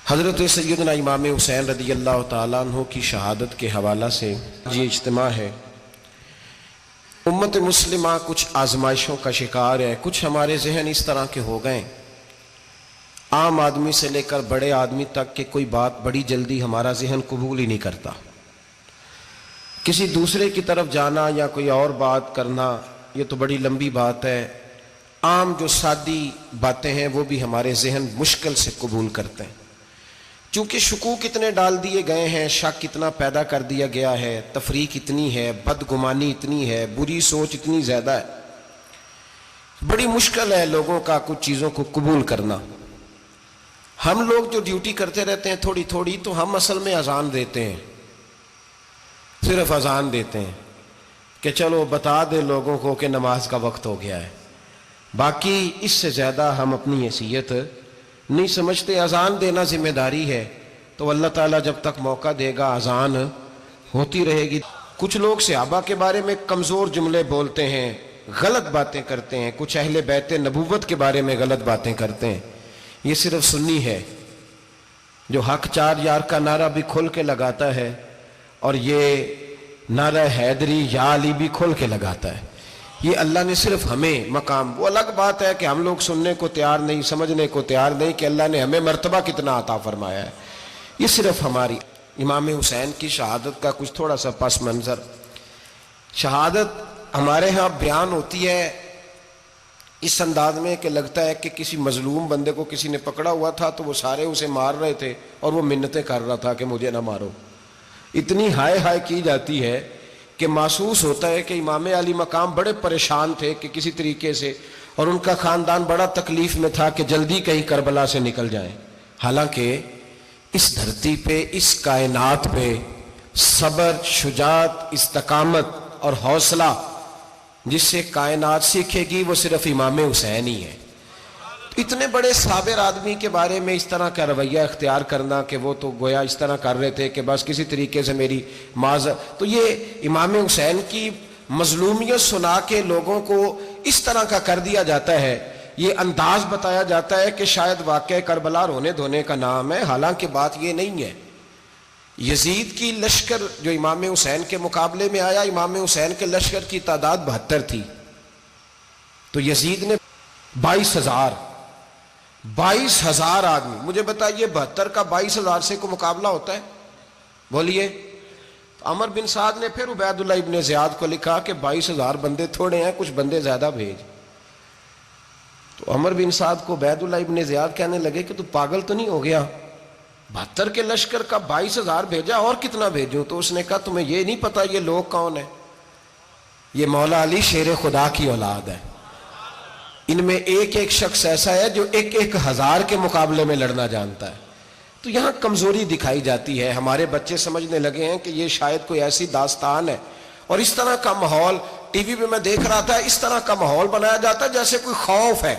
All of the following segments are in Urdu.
حضرت سیدنا امام حسین رضی اللہ تعالیٰ عنہ کی شہادت کے حوالہ سے یہ اجتماع ہے۔ امت مسلمہ کچھ آزمائشوں کا شکار ہے، کچھ ہمارے ذہن اس طرح کے ہو گئے، عام آدمی سے لے کر بڑے آدمی تک کہ کوئی بات بڑی جلدی ہمارا ذہن قبول ہی نہیں کرتا۔ کسی دوسرے کی طرف جانا یا کوئی اور بات کرنا یہ تو بڑی لمبی بات ہے، عام جو سادی باتیں ہیں وہ بھی ہمارے ذہن مشکل سے قبول کرتے ہیں، چونکہ شکوک اتنے ڈال دیے گئے ہیں، شک اتنا پیدا کر دیا گیا ہے، تفریق اتنی ہے، بدگمانی اتنی ہے، بری سوچ اتنی زیادہ ہے، بڑی مشکل ہے لوگوں کا کچھ چیزوں کو قبول کرنا۔ ہم لوگ جو ڈیوٹی کرتے رہتے ہیں تھوڑی تھوڑی، تو ہم اصل میں اذان دیتے ہیں، صرف اذان دیتے ہیں کہ چلو بتا دے لوگوں کو کہ نماز کا وقت ہو گیا ہے، باقی اس سے زیادہ ہم اپنی حیثیت نہیں سمجھتے۔ اذان دینا ذمہ داری ہے، تو اللہ تعالیٰ جب تک موقع دے گا اذان ہوتی رہے گی۔ کچھ لوگ صحابہ کے بارے میں کمزور جملے بولتے ہیں، غلط باتیں کرتے ہیں، کچھ اہل بیت نبوت کے بارے میں غلط باتیں کرتے ہیں، یہ صرف سنی ہے جو حق چار یار کا نعرہ بھی کھل کے لگاتا ہے اور یہ نعرہ حیدری یا علی بھی کھل کے لگاتا ہے، یہ اللہ نے صرف ہمیں مقام، وہ الگ بات ہے کہ ہم لوگ سننے کو تیار نہیں، سمجھنے کو تیار نہیں کہ اللہ نے ہمیں مرتبہ کتنا عطا فرمایا ہے، یہ صرف ہماری۔ امام حسین کی شہادت کا کچھ تھوڑا سا پس منظر۔ شہادت ہمارے ہاں بیان ہوتی ہے اس انداز میں کہ لگتا ہے کہ کسی مظلوم بندے کو کسی نے پکڑا ہوا تھا تو وہ سارے اسے مار رہے تھے اور وہ منتیں کر رہا تھا کہ مجھے نہ مارو، اتنی ہائے ہائے کی جاتی ہے کہ محسوس ہوتا ہے کہ امام علی مقام بڑے پریشان تھے کہ کسی طریقے سے، اور ان کا خاندان بڑا تکلیف میں تھا کہ جلدی کہیں کربلا سے نکل جائیں۔ حالانکہ اس دھرتی پہ، اس کائنات پہ صبر، شجاعت، استقامت اور حوصلہ جس سے کائنات سیکھے گی وہ صرف امام حسین ہی ہے۔ اتنے بڑے صابر آدمی کے بارے میں اس طرح کا رویہ اختیار کرنا کہ وہ تو گویا اس طرح کر رہے تھے کہ بس کسی طریقے سے میری تو یہ امام حسین کی مظلومیت سنا کے لوگوں کو اس طرح کا کر دیا جاتا ہے، یہ انداز بتایا جاتا ہے کہ شاید واقعہ کربلا رونے دھونے کا نام ہے، حالانکہ بات یہ نہیں ہے۔ یزید کی لشکر جو امام حسین کے مقابلے میں آیا، امام حسین کے لشکر کی تعداد 72 تھی، تو یزید نے 22,000 آدمی، مجھے بتائیے 72 کا 22,000 سے کو مقابلہ ہوتا ہے؟ بولیے۔ عمر بن سعد نے پھر عبید اللہ ابن زیاد کو لکھا کہ 22,000 بندے تھوڑے ہیں، کچھ بندے زیادہ بھیج۔ تو عمر بن سعد کو عبید اللہ ابن زیاد کہنے لگے کہ تو پاگل تو نہیں ہو گیا، 72 کے لشکر کا 22,000 بھیجا، اور کتنا بھیجوں؟ تو اس نے کہا تمہیں یہ نہیں پتا یہ لوگ کون ہیں؟ یہ مولا علی شیر خدا کی اولاد ہے، ان میں ایک ایک شخص ایسا ہے جو 1,000 کے مقابلے میں لڑنا جانتا ہے۔ تو یہاں کمزوری دکھائی جاتی ہے، ہمارے بچے سمجھنے لگے ہیں کہ یہ شاید کوئی ایسی داستان ہے، اور اس طرح کا ماحول ٹی وی پہ میں دیکھ رہا تھا، اس طرح کا ماحول بنایا جاتا ہے جیسے کوئی خوف ہے،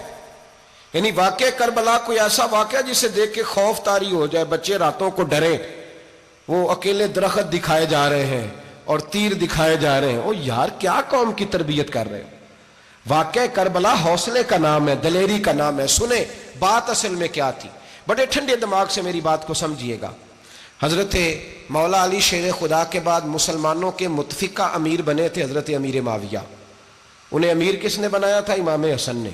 یعنی واقع کربلا کوئی ایسا واقعہ جسے دیکھ کے خوف طاری ہو جائے، بچے راتوں کو ڈریں، وہ اکیلے درخت دکھائے جا رہے ہیں اور تیر دکھائے جا رہے ہیں۔ او یار کیا قوم کی تربیت کر رہے ہیں؟ واقعہ کربلا حوصلے کا نام ہے، دلیری کا نام ہے۔ سنیں بات اصل میں کیا تھی، بڑے ٹھنڈے دماغ سے میری بات کو سمجھیے گا۔ حضرت مولا علی شیر خدا کے بعد مسلمانوں کے متفقہ امیر بنے تھے حضرت امیر معاویہ، انہیں امیر کس نے بنایا تھا؟ امام حسن نے،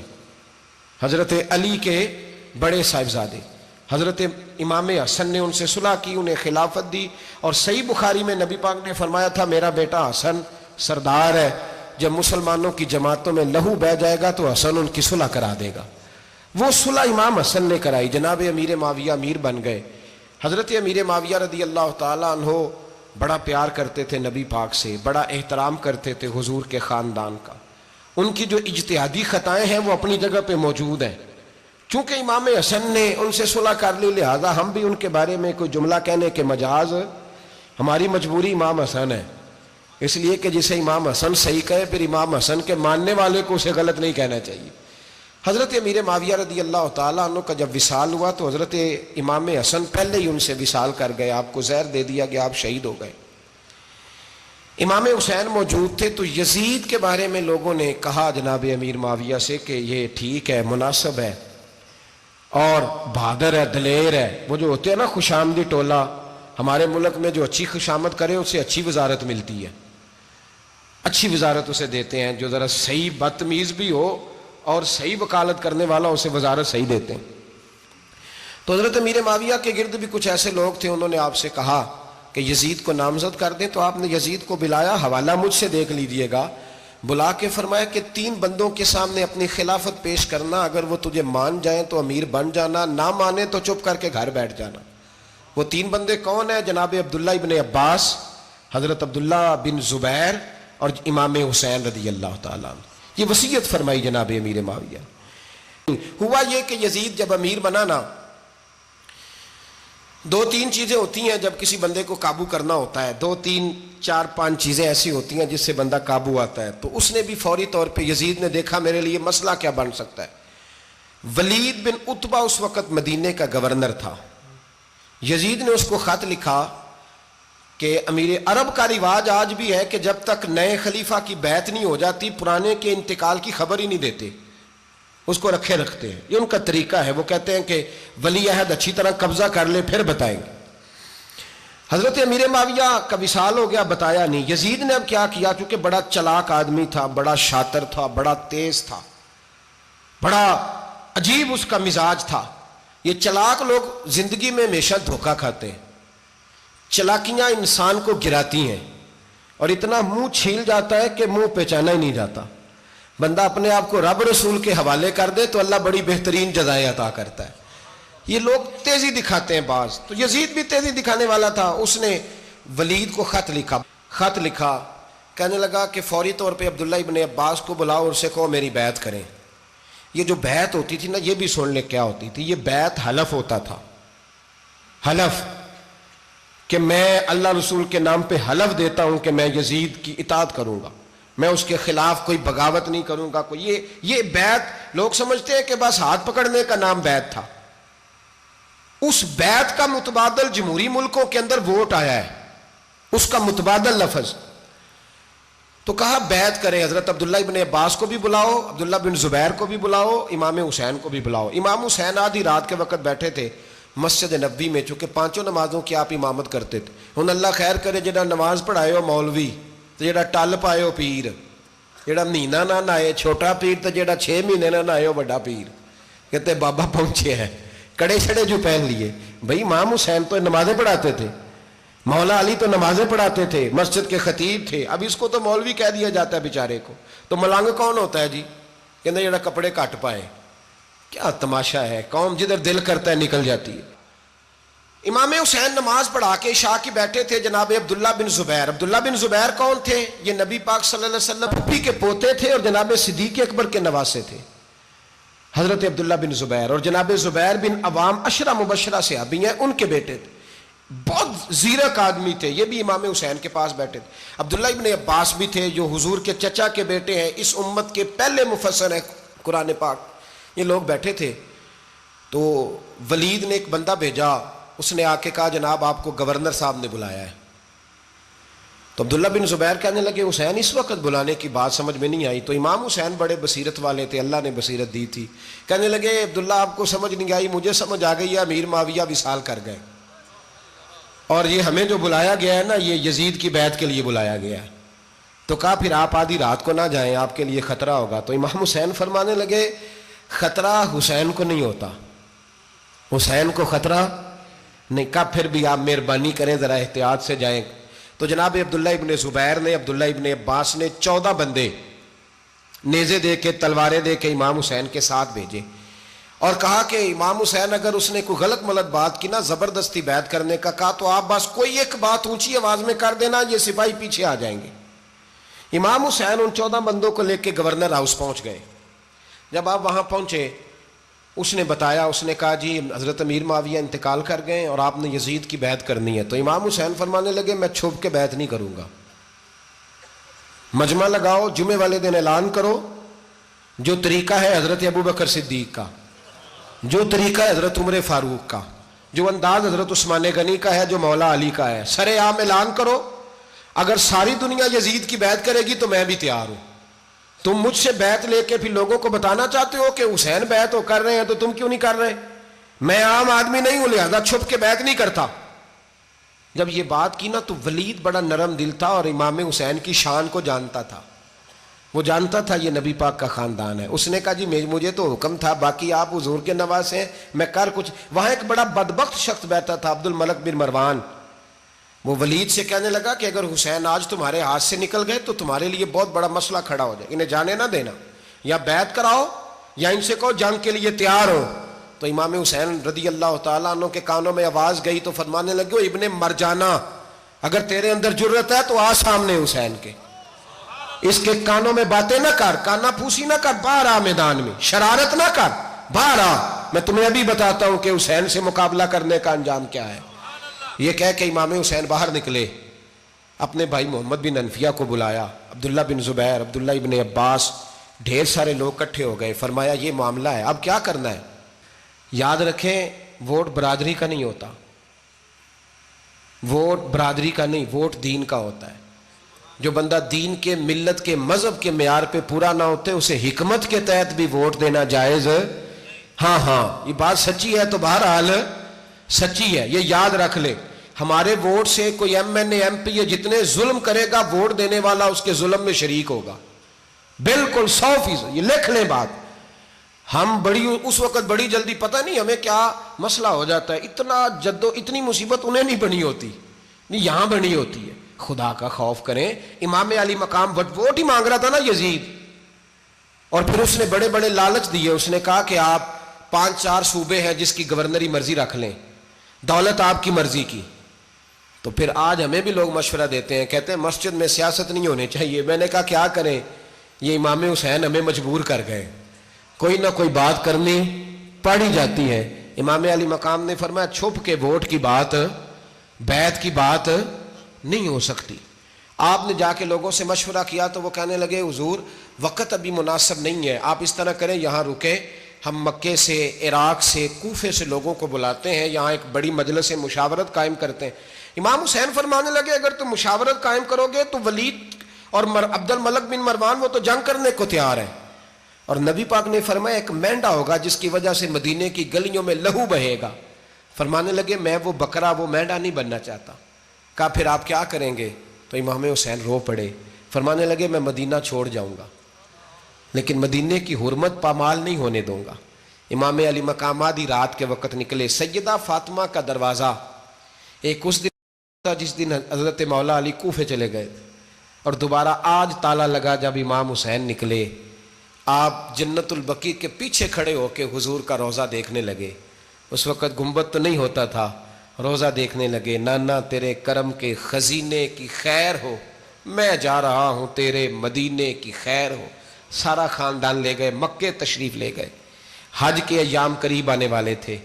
حضرت علی کے بڑے صاحبزادے حضرت امام حسن نے ان سے صلح کی، انہیں خلافت دی، اور صحیح بخاری میں نبی پاک نے فرمایا تھا میرا بیٹا حسن سردار ہے، جب مسلمانوں کی جماعتوں میں لہو بہہ جائے گا تو حسن ان کی صلح کرا دے گا۔ وہ صلح امام حسن نے کرائی، جناب امیر معاویہ امیر بن گئے۔ حضرت امیر معاویہ رضی اللہ تعالیٰ عنہ بڑا پیار کرتے تھے نبی پاک سے، بڑا احترام کرتے تھے حضور کے خاندان کا، ان کی جو اجتہادی خطائیں ہیں وہ اپنی جگہ پہ موجود ہیں، چونکہ امام حسن نے ان سے صلح کر لی، لہذا ہم بھی ان کے بارے میں کوئی جملہ کہنے کے مجاز، ہماری مجبوری امام حسن ہے، اس لیے کہ جسے امام حسن صحیح کہے پھر امام حسن کے ماننے والے کو اسے غلط نہیں کہنا چاہیے۔ حضرت امیر معاویہ رضی اللہ تعالیٰ عنہ کا جب وصال ہوا تو حضرت امام حسن پہلے ہی ان سے وصال کر گئے، آپ کو زہر دے دیا گیا، آپ شہید ہو گئے۔ امام حسین موجود تھے، تو یزید کے بارے میں لوگوں نے کہا جناب امیر معاویہ سے کہ یہ ٹھیک ہے، مناسب ہے، اور بہادر ہے، دلیر ہے. وہ جو ہوتے ہیں نا خوش آمدی ٹولہ، ہمارے ملک میں جو اچھی خوشامد کرے اسے اچھی وزارت ملتی ہے، اچھی وزارت اسے دیتے ہیں. جو ذرا صحیح بدتمیز بھی ہو اور صحیح وکالت کرنے والا اسے وزارت صحیح دیتے ہیں. تو حضرت امیر معاویہ کے گرد بھی کچھ ایسے لوگ تھے، انہوں نے آپ سے کہا کہ یزید کو نامزد کر دیں. تو آپ نے یزید کو بلایا، حوالہ مجھ سے دیکھ لیجئے گا. بلا کے فرمایا کہ 3 بندوں کے سامنے اپنی خلافت پیش کرنا، اگر وہ تجھے مان جائیں تو امیر بن جانا، نہ مانے تو چپ کر کے گھر بیٹھ جانا. وہ 3 بندے کون ہیں؟ جناب عبداللہ ابن عباس، حضرت عبداللہ بن زبیر اور امام حسین رضی اللہ تعالیٰ عنہ. یہ وصیت فرمائی جناب امیر معاویہ. ہوا یہ کہ یزید جب امیر بنا نا، 2-3 چیزیں ہوتی ہیں جب کسی بندے کو قابو کرنا ہوتا ہے، 2-3 4-5 چیزیں ایسی ہوتی ہیں جس سے بندہ قابو آتا ہے. تو اس نے بھی فوری طور پہ، یزید نے دیکھا میرے لیے مسئلہ کیا بن سکتا ہے. ولید بن عتبہ اس وقت مدینے کا گورنر تھا. یزید نے اس کو خط لکھا کہ امیر عرب کا رواج آج بھی ہے کہ جب تک نئے خلیفہ کی بیعت نہیں ہو جاتی پرانے کے انتقال کی خبر ہی نہیں دیتے، اس کو رکھے رکھتے ہیں. یہ ان کا طریقہ ہے. وہ کہتے ہیں کہ ولی عہد اچھی طرح قبضہ کر لے پھر بتائیں گے. حضرت امیر معاویہ کا وصال ہو گیا، بتایا نہیں. یزید نے اب کیا کیا، چونکہ بڑا چلاک آدمی تھا، بڑا شاطر تھا، بڑا تیز تھا، بڑا عجیب اس کا مزاج تھا. یہ چلاک لوگ زندگی میں ہمیشہ دھوکہ کھاتے ہیں، چلاکیاں انسان کو گراتی ہیں اور اتنا منہ چھیل جاتا ہے کہ منہ پہچانا ہی نہیں جاتا. بندہ اپنے آپ کو رب رسول کے حوالے کر دے تو اللہ بڑی بہترین جزائیں عطا کرتا ہے. یہ لوگ تیزی دکھاتے ہیں بعض. تو یزید بھی تیزی دکھانے والا تھا. اس نے ولید کو خط لکھا کہنے لگا کہ فوری طور پہ عبداللہ ابن عباس کو بلاؤ اور اسے کہو میری بیعت کریں. یہ جو بیعت ہوتی تھی نا، یہ بھی سن لے کیا ہوتی تھی. یہ بیعت حلف ہوتا تھا، حلف کہ میں اللہ رسول کے نام پہ حلف دیتا ہوں کہ میں یزید کی اطاعت کروں گا، میں اس کے خلاف کوئی بغاوت نہیں کروں گا. یہ بیعت لوگ سمجھتے ہیں کہ بس ہاتھ پکڑنے کا نام بیعت تھا. اس بیعت کا متبادل جمہوری ملکوں کے اندر ووٹ آیا ہے، اس کا متبادل لفظ. تو کہا بیعت کرے. حضرت عبداللہ ابن عباس کو بھی بلاؤ، عبداللہ بن زبیر کو بھی بلاؤ، امام حسین کو بھی بلاؤ. امام حسین آدھی رات کے وقت بیٹھے تھے مسجد نبوی میں، چونکہ 5 نمازوں کی آپ امامت کرتے تھے. ہن اللہ خیر کرے جڑا نماز پڑھائے ہو مولوی تو جڑا ٹل پائے ہو پیر، جڑا مہینہ نہ نہائے چھوٹا پیر تو جڑا 6 مہینے نہ نہائے ہو بڑا پیر. کہتے بابا پہنچے ہیں، کڑے چھڑے جو پہن لیے. بھائی امام حسین تو نمازیں پڑھاتے تھے، مولا علی تو نمازیں پڑھاتے تھے، مسجد کے خطیب تھے. اب اس کو تو مولوی کہہ دیا جاتا ہے بیچارے کو. تو ملنگ کون ہوتا ہے جی؟ کہتے جڑا کپڑے کٹ پائے. کیا تماشا ہے، قوم جدھر دل کرتا ہے نکل جاتی ہے. امام حسین نماز پڑھا کے عشاء کی بیٹھے تھے جناب عبداللہ بن زبیر. عبداللہ بن زبیر کون تھے؟ یہ نبی پاک صلی اللہ علیہ وسلم پھپھی کے پوتے تھے اور جناب صدیق اکبر کے نواسے تھے، حضرت عبداللہ بن زبیر. اور جناب زبیر بن عوام عشرہ مبشرہ صحابی ہیں، ان کے بیٹے تھے. بہت زیرک آدمی تھے. یہ بھی امام حسین کے پاس بیٹھے تھے. عبداللہ ابن عباس بھی تھے جو حضور کے چچا کے بیٹے ہیں، اس امت کے پہلے مفسر ہیں قرآن پاک. یہ لوگ بیٹھے تھے. تو ولید نے ایک بندہ بھیجا، اس نے آ کے کہا جناب آپ کو گورنر صاحب نے بلایا ہے. تو عبداللہ بن زبیر کہنے لگے حسین اس وقت بلانے کی بات سمجھ میں نہیں آئی. تو امام حسین بڑے بصیرت والے تھے، اللہ نے بصیرت دی تھی. کہنے لگے عبداللہ آپ کو سمجھ نہیں آئی، مجھے سمجھ آ گئی ہے، امیر معاویہ وصال کر گئے اور یہ ہمیں جو بلایا گیا ہے نا، یہ یزید کی بیعت کے لیے بلایا گیا ہے. تو کہا پھر آپ آدھی رات کو نہ جائیں، آپ کے لیے خطرہ ہوگا. تو امام حسین فرمانے لگے خطرہ حسین کو نہیں ہوتا، حسین کو خطرہ نہیں. کہا پھر بھی آپ مہربانی کریں ذرا احتیاط سے جائیں. تو جناب عبداللہ ابن زبیر نے، عبداللہ ابن عباس نے 14 بندے نیزے دے کے، تلواریں دے کے امام حسین کے ساتھ بھیجے اور کہا کہ امام حسین اگر اس نے کوئی غلط ملت بات کی نا، زبردستی بیعت کرنے کا کہا، تو آپ بس کوئی ایک بات اونچی آواز میں کر دینا، یہ سپاہی پیچھے آ جائیں گے. امام حسین ان 14 بندوں کو لے کے گورنر ہاؤس پہنچ گئے. جب آپ وہاں پہنچے اس نے بتایا، اس نے کہا جی حضرت امیر معاویہ انتقال کر گئے اور آپ نے یزید کی بیعت کرنی ہے. تو امام حسین فرمانے لگے میں چھپ کے بیعت نہیں کروں گا، مجمع لگاؤ، جمعے والے دن اعلان کرو. جو طریقہ ہے حضرت ابوبکر صدیق کا، جو طریقہ ہے حضرت عمر فاروق کا، جو انداز حضرت عثمان غنی کا ہے، جو مولا علی کا ہے، سر عام اعلان کرو. اگر ساری دنیا یزید کی بیعت کرے گی تو میں بھی تیار ہوں. تم مجھ سے بیعت لے کے پھر لوگوں کو بتانا چاہتے ہو کہ حسین بیعت ہو کر رہے ہیں تو تم کیوں نہیں کر رہے؟ میں عام آدمی نہیں ہوں لہذا چھپ کے بیعت نہیں کرتا. جب یہ بات کی نا تو ولید بڑا نرم دل تھا اور امام حسین کی شان کو جانتا تھا. وہ جانتا تھا یہ نبی پاک کا خاندان ہے. اس نے کہا جی مجھے تو حکم تھا، باقی آپ حضور کے نواز ہیں، میں کر کچھ. وہاں ایک بڑا بدبخت شخص بیٹھا تھا، عبد الملک بن مروان. وہ ولید سے کہنے لگا کہ اگر حسین آج تمہارے ہاتھ سے نکل گئے تو تمہارے لیے بہت بڑا مسئلہ کھڑا ہو جائے، انہیں جانے نہ دینا، یا بیعت کراؤ یا ان سے کہو جنگ کے لیے تیار ہو. تو امام حسین رضی اللہ تعالیٰ عنہ کے کانوں میں آواز گئی تو فرمانے لگے ابن مرجانہ، اگر تیرے اندر جرت ہے تو آ سامنے حسین کے، اس کے کانوں میں باتیں نہ کر، کانا پھوسی نہ کر، باہر آ میدان میں، شرارت نہ کر، باہر آ، میں تمہیں ابھی بتاتا ہوں کہ حسین سے مقابلہ کرنے کا انجام کیا ہے. یہ کہہ کہ امام حسین باہر نکلے، اپنے بھائی محمد بن انفیہ کو بلایا، عبداللہ بن زبیر، عبداللہ ابن عباس، ڈھیر سارے لوگ اکٹھے ہو گئے. فرمایا یہ معاملہ ہے، اب کیا کرنا ہے؟ یاد رکھیں ووٹ برادری کا نہیں ہوتا، ووٹ برادری کا نہیں، ووٹ دین کا ہوتا ہے. جو بندہ دین کے، ملت کے، مذہب کے معیار پہ پورا نہ ہوتے اسے حکمت کے تحت بھی ووٹ دینا جائز. ہاں یہ بات سچی ہے تو بہرحال سچی ہے، یہ یاد رکھ لے. ہمارے ووٹ سے کوئی ایم این اے، ایم پی اے جتنے ظلم کرے گا، ووٹ دینے والا اس کے ظلم میں شریک ہوگا، بالکل 100%. یہ لکھ لیں بات. ہم اس وقت بڑی جلدی، پتہ نہیں ہمیں کیا مسئلہ ہو جاتا ہے، اتنا اتنی مصیبت انہیں نہیں بنی ہوتی، نہیں یہاں بنی ہوتی ہے. خدا کا خوف کریں. امام علی مقام ووٹ ہی مانگ رہا تھا نا یزید، اور پھر اس نے بڑے بڑے لالچ دیے. اس نے کہا کہ آپ 5-4 صوبے ہیں جس کی گورنری مرضی رکھ لیں، دولت آپ کی مرضی کی. تو پھر آج ہمیں بھی لوگ مشورہ دیتے ہیں، کہتے ہیں مسجد میں سیاست نہیں ہونی چاہیے. میں نے کہا کیا کریں، یہ امام حسین ہمیں مجبور کر گئے، کوئی نہ کوئی بات کرنی پڑ ہی جاتی ہے. امام علی مقام نے فرمایا چھپ کے ووٹ کی بات، بیعت کی بات نہیں ہو سکتی. آپ نے جا کے لوگوں سے مشورہ کیا تو وہ کہنے لگے حضور وقت ابھی مناسب نہیں ہے، آپ اس طرح کریں یہاں رکے، ہم مکے سے، عراق سے، کوفے سے لوگوں کو بلاتے ہیں، یہاں ایک بڑی مجلس مشاورت قائم کرتے ہیں. امام حسین فرمانے لگے اگر تم مشاورت قائم کرو گے تو ولید اور عبد الملک بن مروان وہ تو جنگ کرنے کو تیار ہے، اور نبی پاک نے فرمایا ایک مینڈا ہوگا جس کی وجہ سے مدینے کی گلیوں میں لہو بہے گا. فرمانے لگے میں وہ بکرا، وہ مینڈا نہیں بننا چاہتا. کہا پھر آپ کیا کریں گے؟ تو امام حسین رو پڑے، فرمانے لگے میں مدینہ چھوڑ جاؤں گا لیکن مدینے کی حرمت پامال نہیں ہونے دوں گا. امام علی مقام آدھی رات کے وقت نکلے. سیدہ فاطمہ کا دروازہ ایک اس دن تھا جس دن حضرت مولا علی کوفے چلے گئے تھے، اور دوبارہ آج تالا لگا جب امام حسین نکلے. آپ جنت البقیع کے پیچھے کھڑے ہو کے حضور کا روضہ دیکھنے لگے. اس وقت گنبد تو نہیں ہوتا تھا، روضہ دیکھنے لگے. نانا تیرے کرم کے خزینے کی خیر ہو، میں جا رہا ہوں تیرے مدینے کی خیر ہو. سارا خاندان لے گئے، مکے تشریف لے گئے. حج کے ایام قریب آنے والے تھے.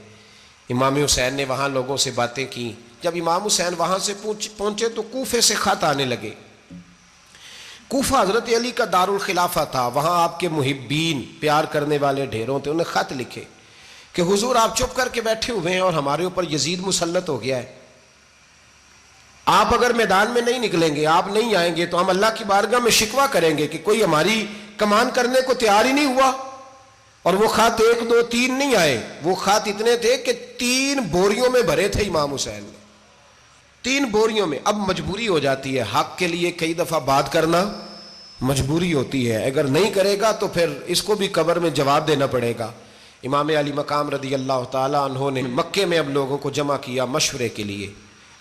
امام حسین نے وہاں لوگوں سے باتیں کی. جب امام حسین وہاں سے پہنچے تو کوفے سے خط آنے لگے. کوفہ حضرت علی کا دارالخلافہ تھا، وہاں آپ کے محبین، پیار کرنے والے ڈھیروں تھے. انہیں خط لکھے کہ حضور آپ چپ کر کے بیٹھے ہوئے ہیں اور ہمارے اوپر یزید مسلط ہو گیا ہے. آپ اگر میدان میں نہیں نکلیں گے، آپ نہیں آئیں گے تو ہم اللہ کی بارگاہ میں شکوہ کریں گے کہ کوئی ہماری کمان کرنے کو تیار ہی نہیں ہوا. اور وہ خط 1 2 3 نہیں آئے، وہ خط اتنے تھے کہ 3 بوریوں میں بھرے تھے امام حسین نے، 3 بوریوں میں. اب مجبوری ہو جاتی ہے، حق کے لیے کئی دفعہ بات کرنا مجبوری ہوتی ہے، اگر نہیں کرے گا تو پھر اس کو بھی قبر میں جواب دینا پڑے گا. امام علی مقام رضی اللہ تعالیٰ عنہ نے مکے میں اب لوگوں کو جمع کیا مشورے کے لیے.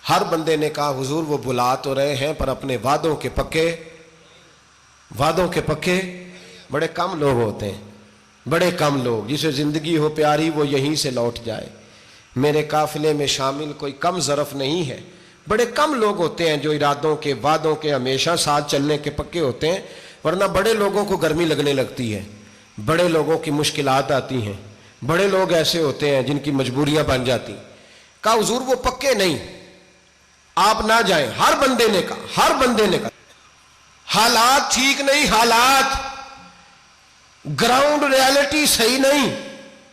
ہر بندے نے کہا حضور وہ بلا تو رہے ہیں پر اپنے وعدوں کے پکے. بڑے کم لوگ ہوتے ہیں، بڑے کم لوگ، جسے زندگی ہو پیاری وہ یہیں سے لوٹ جائے. میرے قافلے میں شامل کوئی کم ظرف نہیں ہے. بڑے کم لوگ ہوتے ہیں جو ارادوں کے، وعدوں کے، ہمیشہ ساتھ چلنے کے پکے ہوتے ہیں، ورنہ بڑے لوگوں کو گرمی لگنے لگتی ہے، بڑے لوگوں کی مشکلات آتی ہیں، بڑے لوگ ایسے ہوتے ہیں جن کی مجبوریاں بن جاتی. کہا حضور وہ پکے نہیں، آپ نہ جائیں. ہر بندے نے کہا حالات ٹھیک نہیں، حالات گراؤنڈ ریالٹی صحیح نہیں.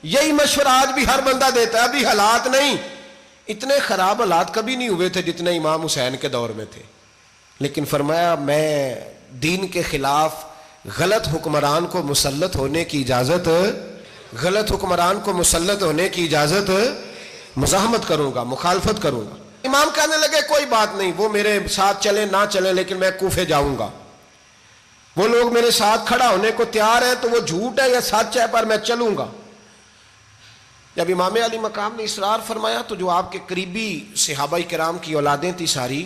یہی مشورہ آج بھی ہر بندہ دیتا ہے، ابھی حالات نہیں. اتنے خراب حالات کبھی نہیں ہوئے تھے جتنے امام حسین کے دور میں تھے. لیکن فرمایا میں دین کے خلاف غلط حکمران کو مسلط ہونے کی اجازت غلط حکمران کو مسلط ہونے کی اجازت مزاحمت کروں گا، مخالفت کروں گا۔ امام کہنے لگے کوئی بات نہیں، وہ میرے ساتھ چلے نہ چلے لیکن میں کوفے جاؤں گا، وہ لوگ میرے ساتھ کھڑا ہونے کو تیار ہے تو وہ جھوٹ ہے یا سچ ہے پر میں چلوں گا۔ جب امام علی مقام نے اصرار فرمایا تو جو آپ کے قریبی صحابہ کرام کی اولادیں تھی ساری،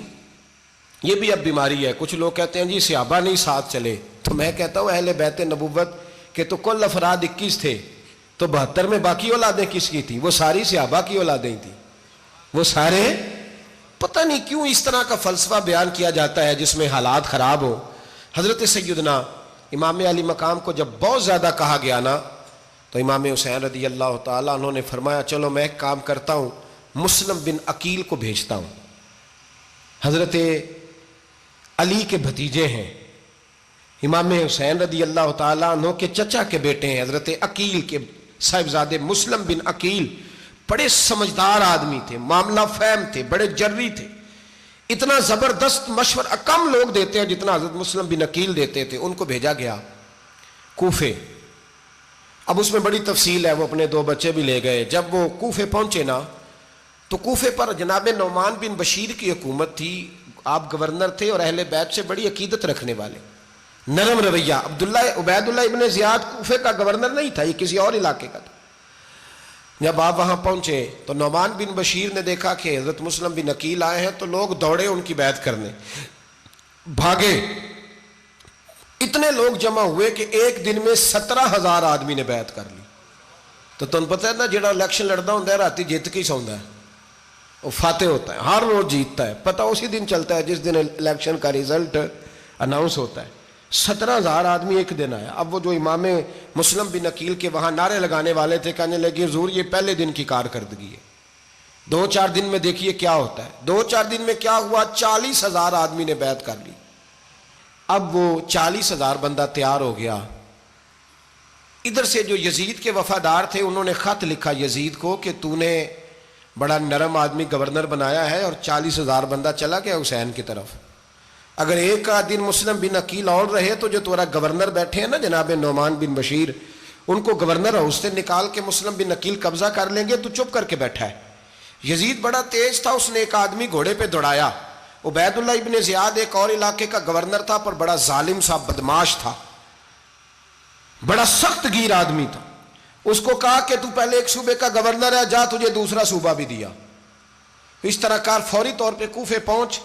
یہ بھی اب بیماری ہے، کچھ لوگ کہتے ہیں جی صحابہ نہیں ساتھ چلے، تو میں کہتا ہوں اہل بیت نبوت کے تو کل افراد 21 تھے، تو 72 میں باقی اولادیں کس کی تھیں؟ وہ ساری صحابہ کی اولادیں تھیں، وہ سارے، پتہ نہیں کیوں اس طرح کا فلسفہ بیان کیا جاتا ہے جس میں حالات خراب ہو۔ حضرت سیدنا امام علی مقام کو جب بہت زیادہ کہا گیا نا تو امام حسین رضی اللہ تعالیٰ انہوں نے فرمایا چلو میں ایک کام کرتا ہوں، مسلم بن عقیل کو بھیجتا ہوں، حضرت علی کے بھتیجے ہیں، امام حسین رضی اللہ تعالیٰ عنہ کے چچا کے بیٹے ہیں، حضرت عقیل کے صاحبزادے مسلم بن عقیل بڑے سمجھدار آدمی تھے، معاملہ فہم تھے، بڑے جری تھے، اتنا زبردست مشورہ کم لوگ دیتے ہیں جتنا حضرت مسلم بن عقیل دیتے تھے۔ ان کو بھیجا گیا کوفے۔ اب اس میں بڑی تفصیل ہے، وہ اپنے 2 بچے بھی لے گئے۔ جب وہ کوفے پہنچے نا تو کوفے پر جناب نعمان بن بشیر کی حکومت تھی، آپ گورنر تھے اور اہل بیت سے بڑی عقیدت رکھنے والے، نرم رویہ۔ عبید اللہ ابن زیاد کوفے کا گورنر نہیں تھا، یہ کسی اور علاقے کا تھا۔ جب آپ وہاں پہنچے تو نعمان بن بشیر نے دیکھا کہ حضرت مسلم بن عقیل آئے ہیں تو لوگ دوڑے ان کی بیعت کرنے، بھاگے، اتنے لوگ جمع ہوئے کہ ایک دن میں 17,000 آدمی نے بیعت کر لی۔ تو تم پتہ ہے نا جڑا الیکشن لڑتا ہوں راتی جیت کے سوندا ہے، وہ فاتح ہوتا ہے، ہر روز جیتتا ہے، پتہ اسی دن چلتا ہے جس دن الیکشن کا ریزلٹ اناؤنس ہوتا ہے۔ 17,000 آدمی ایک دن آیا۔ اب وہ جو امام مسلم بن عقیل کے وہاں نعرے لگانے والے تھے کہنے لگے حضور یہ پہلے دن کی کارکردگی ہے، 2-4 دن میں دیکھیے کیا ہوتا ہے۔ 2-4 دن میں کیا ہوا، 40,000 آدمی نے بیعت کر لی۔ اب وہ 40,000 بندہ تیار ہو گیا۔ ادھر سے جو یزید کے وفادار تھے انہوں نے خط لکھا یزید کو کہ تو نے بڑا نرم آدمی گورنر بنایا ہے اور 40,000 بندہ چلا گیا حسین کی طرف، اگر ایک دن مسلم بن عقیل اور رہے تو جو تمہارا گورنر بیٹھے ہیں نا جناب نعمان بن بشیر، ان کو گورنر ہاؤس سے نکال کے مسلم بن عقیل قبضہ کر لیں گے، تو چپ کر کے بیٹھا ہے۔ یزید بڑا تیز تھا، اس نے ایک آدمی گھوڑے پہ دوڑایا۔ عبید اللہ ابن زیاد ایک اور علاقے کا گورنر تھا پر بڑا ظالم سا بدماش تھا، بڑا سخت گیر آدمی تھا۔ اس کو کہا کہ تو پہلے ایک صوبے کا گورنر ہے، جا تجھے دوسرا صوبہ بھی دیا، اس طرح کار فوری طور پہ کوفے پہنچ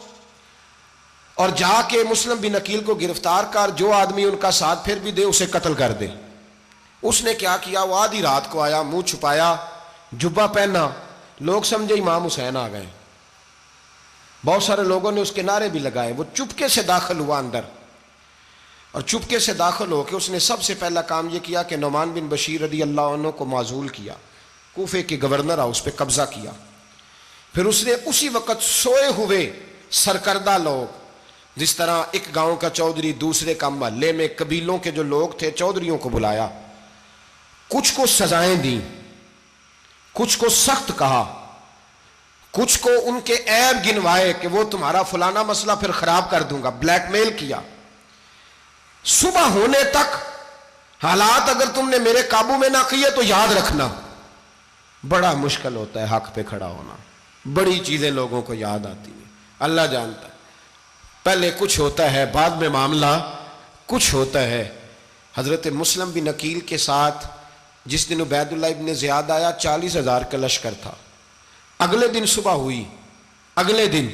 اور جا کے مسلم بن عقیل کو گرفتار کر، جو آدمی ان کا ساتھ پھر بھی دے اسے قتل کر دے۔ اس نے کیا کیا، وہ آدھی رات کو آیا، منہ چھپایا، جبہ پہنا، لوگ سمجھے امام حسین آ گئے۔ بہت سارے لوگوں نے اس کے نعرے بھی لگائے۔ وہ چپکے سے داخل ہوا اندر، اور چپکے سے داخل ہو کے اس نے سب سے پہلا کام یہ کیا کہ نعمان بن بشیر رضی اللہ عنہ کو معزول کیا، کوفے کے گورنر ہاؤس پہ قبضہ کیا۔ پھر اس نے اسی وقت سوئے ہوئے سرکردہ لوگ، جس طرح ایک گاؤں کا چودھری دوسرے کا محلے میں قبیلوں کے جو لوگ تھے چودھریوں کو بلایا، کچھ کو سزائیں دیں، کچھ کو سخت کہا، کچھ کو ان کے عیب گنوائے کہ وہ تمہارا فلانا مسئلہ پھر خراب کر دوں گا، بلیک میل کیا۔ صبح ہونے تک حالات اگر تم نے میرے قابو میں نہ کیے تو یاد رکھنا بڑا مشکل ہوتا ہے حق پہ کھڑا ہونا، بڑی چیزیں لوگوں کو یاد آتی ہیں، اللہ جانتا ہے، پہلے کچھ ہوتا ہے بعد میں معاملہ کچھ ہوتا ہے۔ حضرت مسلم بن عقیل کے ساتھ جس دن عبید اللہ ابن زیاد آیا 40,000 کا لشکر تھا۔ اگلے دن صبح ہوئی، اگلے دن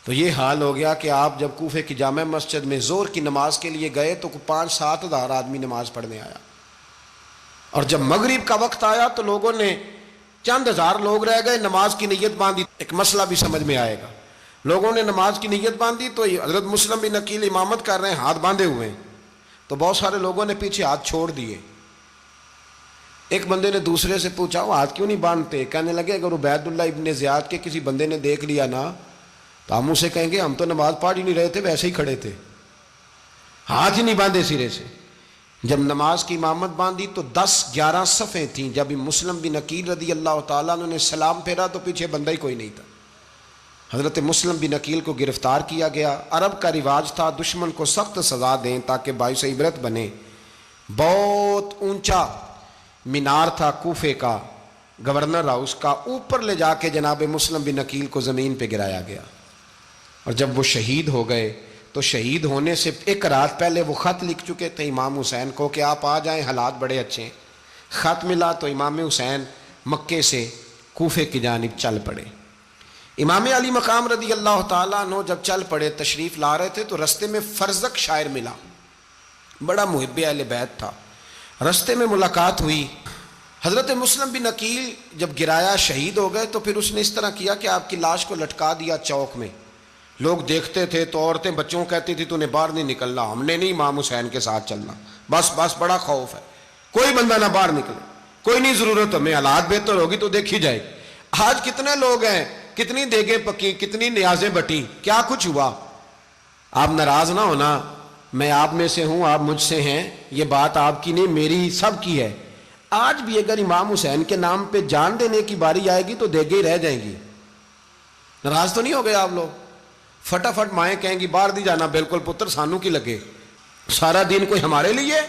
تو یہ حال ہو گیا کہ آپ جب کوفے کی جامع مسجد میں زور کی نماز کے لیے گئے تو 5-7 ہزار آدمی نماز پڑھنے آیا، اور جب مغرب کا وقت آیا تو لوگوں نے چند ہزار لوگ رہ گئے، نماز کی نیت باندھی۔ ایک مسئلہ بھی سمجھ میں آئے گا، لوگوں نے نماز کی نیت باندھی تو حضرت مسلم بن عقیل امامت کر رہے ہیں، ہاتھ باندھے ہوئے ہیں، تو بہت سارے لوگوں نے پیچھے ہاتھ چھوڑ دیے۔ ایک بندے نے دوسرے سے پوچھا وہ ہاتھ کیوں نہیں باندھتے؟ کہنے لگے اگر عبید اللہ ابن زیاد کے کسی بندے نے دیکھ لیا نا تو ہم اسے کہیں گے ہم تو نماز پڑھ ہی نہیں رہے تھے، ویسے ہی کھڑے تھے، ہاتھ ہی نہیں باندھے سرے سے۔ جب نماز کی امامت باندھی تو 10-11 صفیں تھیں۔ جب مسلم بن عقیل رضی اللہ تعالیٰ عنہ نے سلام پھیرا تو پیچھے بندہ ہی کوئی نہیں تھا۔ حضرت مسلم بن عقیل کو گرفتار کیا گیا۔ عرب کا رواج تھا دشمن کو سخت سزا دیں تاکہ باعث عبرت بنے۔ بہت اونچا مینار تھا کوفے کا گورنر ہاؤس کا، اوپر لے جا کے جناب مسلم بن عقیل کو زمین پہ گرایا گیا، اور جب وہ شہید ہو گئے تو شہید ہونے سے ایک رات پہلے وہ خط لکھ چکے تھے امام حسین کو کہ آپ آ جائیں، حالات بڑے اچھے ہیں۔ خط ملا تو امام حسین مکے سے کوفے کی جانب چل پڑے۔ امام علی مقام رضی اللہ تعالیٰ عنہ جب چل پڑے، تشریف لا رہے تھے تو رستے میں فرزق شاعر ملا، بڑا محب اہل بیت تھا۔ رستے میں ملاقات ہوئی، حضرت مسلم بن عقیل جب گرایا شہید ہو گئے تو پھر اس نے اس طرح کیا کہ آپ کی لاش کو لٹکا دیا چوک میں۔ لوگ دیکھتے تھے تو عورتیں بچوں کہتی تھی تو نے باہر نہیں نکلنا، ہم نے نہیں امام حسین کے ساتھ چلنا، بس بڑا خوف ہے، کوئی بندہ نہ باہر نکلے، کوئی نہیں ضرورت ہمیں، حالات بہتر ہوگی تو دیکھی جائے گی۔ آج کتنے لوگ ہیں، کتنی دیگیں پکی، کتنی نیازیں بٹی، کیا کچھ ہوا؟ آپ ناراض نہ ہونا، میں آپ میں سے ہوں، آپ مجھ سے ہیں، یہ بات آپ کی نہیں میری سب کی ہے۔ آج بھی اگر امام حسین کے نام پہ جان دینے کی باری آئے گی تو دیگیں ہی رہ جائیں گی۔ ناراض تو نہیں ہو گئے آپ لوگ؟ فٹافٹ مائیں کہیں گی باہر دی جانا، بالکل پتر سانو کی لگے، سارا دن کوئی ہمارے لیے؟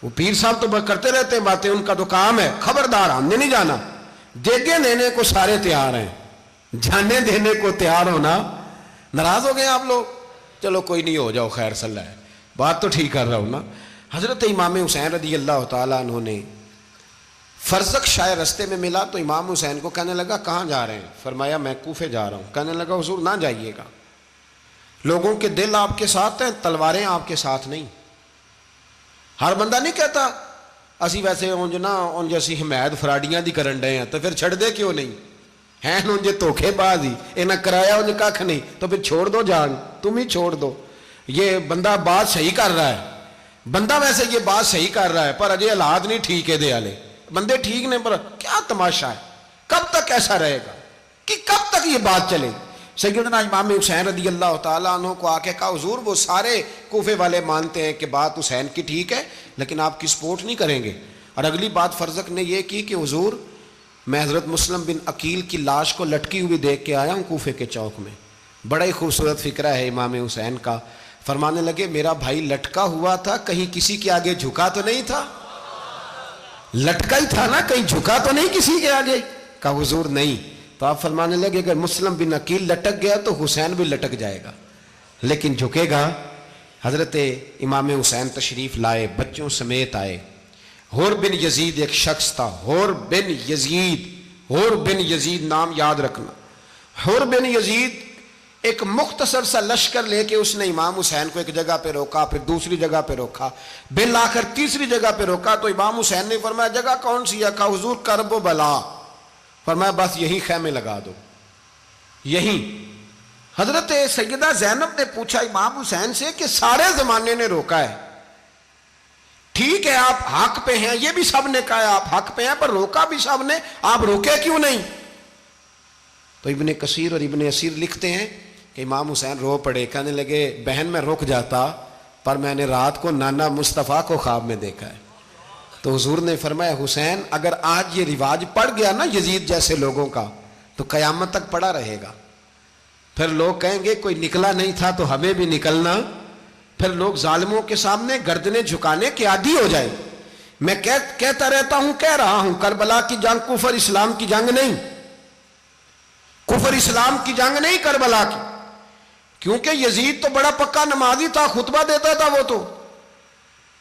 وہ پیر صاحب تو کرتے رہتے ہیں باتیں، ان کا تو کام ہے، خبردار ہم نے نہیں جانا۔ دیگیں دینے کو سارے تیار ہیں، جانے دینے کو تیار ہونا۔ ناراض ہو گئے آپ لوگ؟ چلو کوئی نہیں، ہو جاؤ، خیر صلی اللہ ہے، بات تو ٹھیک کر رہا ہوں نا۔ حضرت امام حسین رضی اللہ تعالیٰ عنہ نے فرزق شاعر رستے میں ملا تو امام حسین کو کہنے لگا کہاں جا رہے ہیں؟ فرمایا میں کوفے جا رہا ہوں۔ کہنے لگا حضور نہ جائیے گا، لوگوں کے دل آپ کے ساتھ ہیں، تلواریں آپ کے ساتھ نہیں۔ ہر بندہ نہیں کہتا اسی ویسے اونج اسی حمایت فراڈیاں دی کرن ڈے ہیں تو پھر چھڑ دے کیوں نہیں ہیں؟ انجے دھوکھے باز ہی انہیں کرایا، انہیں کھ نہیں تو پھر چھوڑ دو جان، تم ہی چھوڑ دو۔ یہ بندہ بات صحیح کر رہا ہے، بندہ ویسے یہ بات صحیح کر رہا ہے پر اجے حالات نہیں ٹھیک ہے، دے والے بندے ٹھیک نہیں، پر کیا تماشا ہے؟ کب تک ایسا رہے گا کہ کب تک یہ بات چلے؟ سیدنا امام حسین رضی اللہ تعالیٰ عنہ کو آ کے کہا حضور وہ سارے کوفے والے مانتے ہیں کہ بات حسین کی ٹھیک ہے لیکن آپ کی سپورٹ نہیں کریں گے۔ اور اگلی بات فرزق نے یہ کی کہ حضور میں حضرت مسلم بن عقیل کی لاش کو لٹکی ہوئی دیکھ کے آیا ہوں کوفے کے چوک میں، بڑا ہی خوبصورت فکرہ ہے امام حسین کا۔ فرمانے لگے میرا بھائی لٹکا ہوا تھا، کہیں کسی کے آگے جھکا تو نہیں تھا؟ لٹکا ہی تھا نا، کہیں جھکا تو نہیں کسی کے آگے؟ کہا حضور نہیں۔ تو آپ فرمانے لگے اگر مسلم بن عقیل لٹک گیا تو حسین بھی لٹک جائے گا، لیکن جھکے گا۔ حضرت امام حسین تشریف لائے، بچوں سمیت آئے۔ حور بن یزید ایک شخص تھا، حور بن یزید نام یاد رکھنا۔ حور بن یزید ایک مختصر سا لشکر لے کے اس نے امام حسین کو ایک جگہ پہ روکا، پھر دوسری جگہ پہ روکا، بالآخر تیسری جگہ پہ روکا تو امام حسین نے فرمایا جگہ کون سی ہے؟ کہا حضور کرب و بلا۔ فرمایا بس یہی خیمے لگا دو، یہی۔ حضرت سیدہ زینب نے پوچھا امام حسین سے کہ سارے زمانے نے روکا ہے، ٹھیک ہے آپ حق پہ ہیں، یہ بھی سب نے کہا ہے آپ حق پہ ہیں، پر روکا بھی سب نے، آپ روکے کیوں نہیں؟ تو ابن کثیر اور ابن اسیر لکھتے ہیں کہ امام حسین رو پڑے، کہنے لگے بہن میں رک جاتا پر میں نے رات کو نانا مصطفیٰ کو خواب میں دیکھا ہے۔ تو حضور نے فرمایا حسین اگر آج یہ رواج پڑ گیا نا یزید جیسے لوگوں کا تو قیامت تک پڑا رہے گا، پھر لوگ کہیں گے کوئی نکلا نہیں تھا تو ہمیں بھی نکلنا، پھر لوگ ظالموں کے سامنے گردنیں جھکانے کے عادی ہو جائے۔ میں کہتا رہتا ہوں، کہہ رہا ہوں، کربلا کی جنگ کفر اسلام کی جنگ نہیں، کفر اسلام کی جنگ نہیں کربلا کی، کیونکہ یزید تو بڑا پکا نمازی تھا، خطبہ دیتا تھا وہ تو۔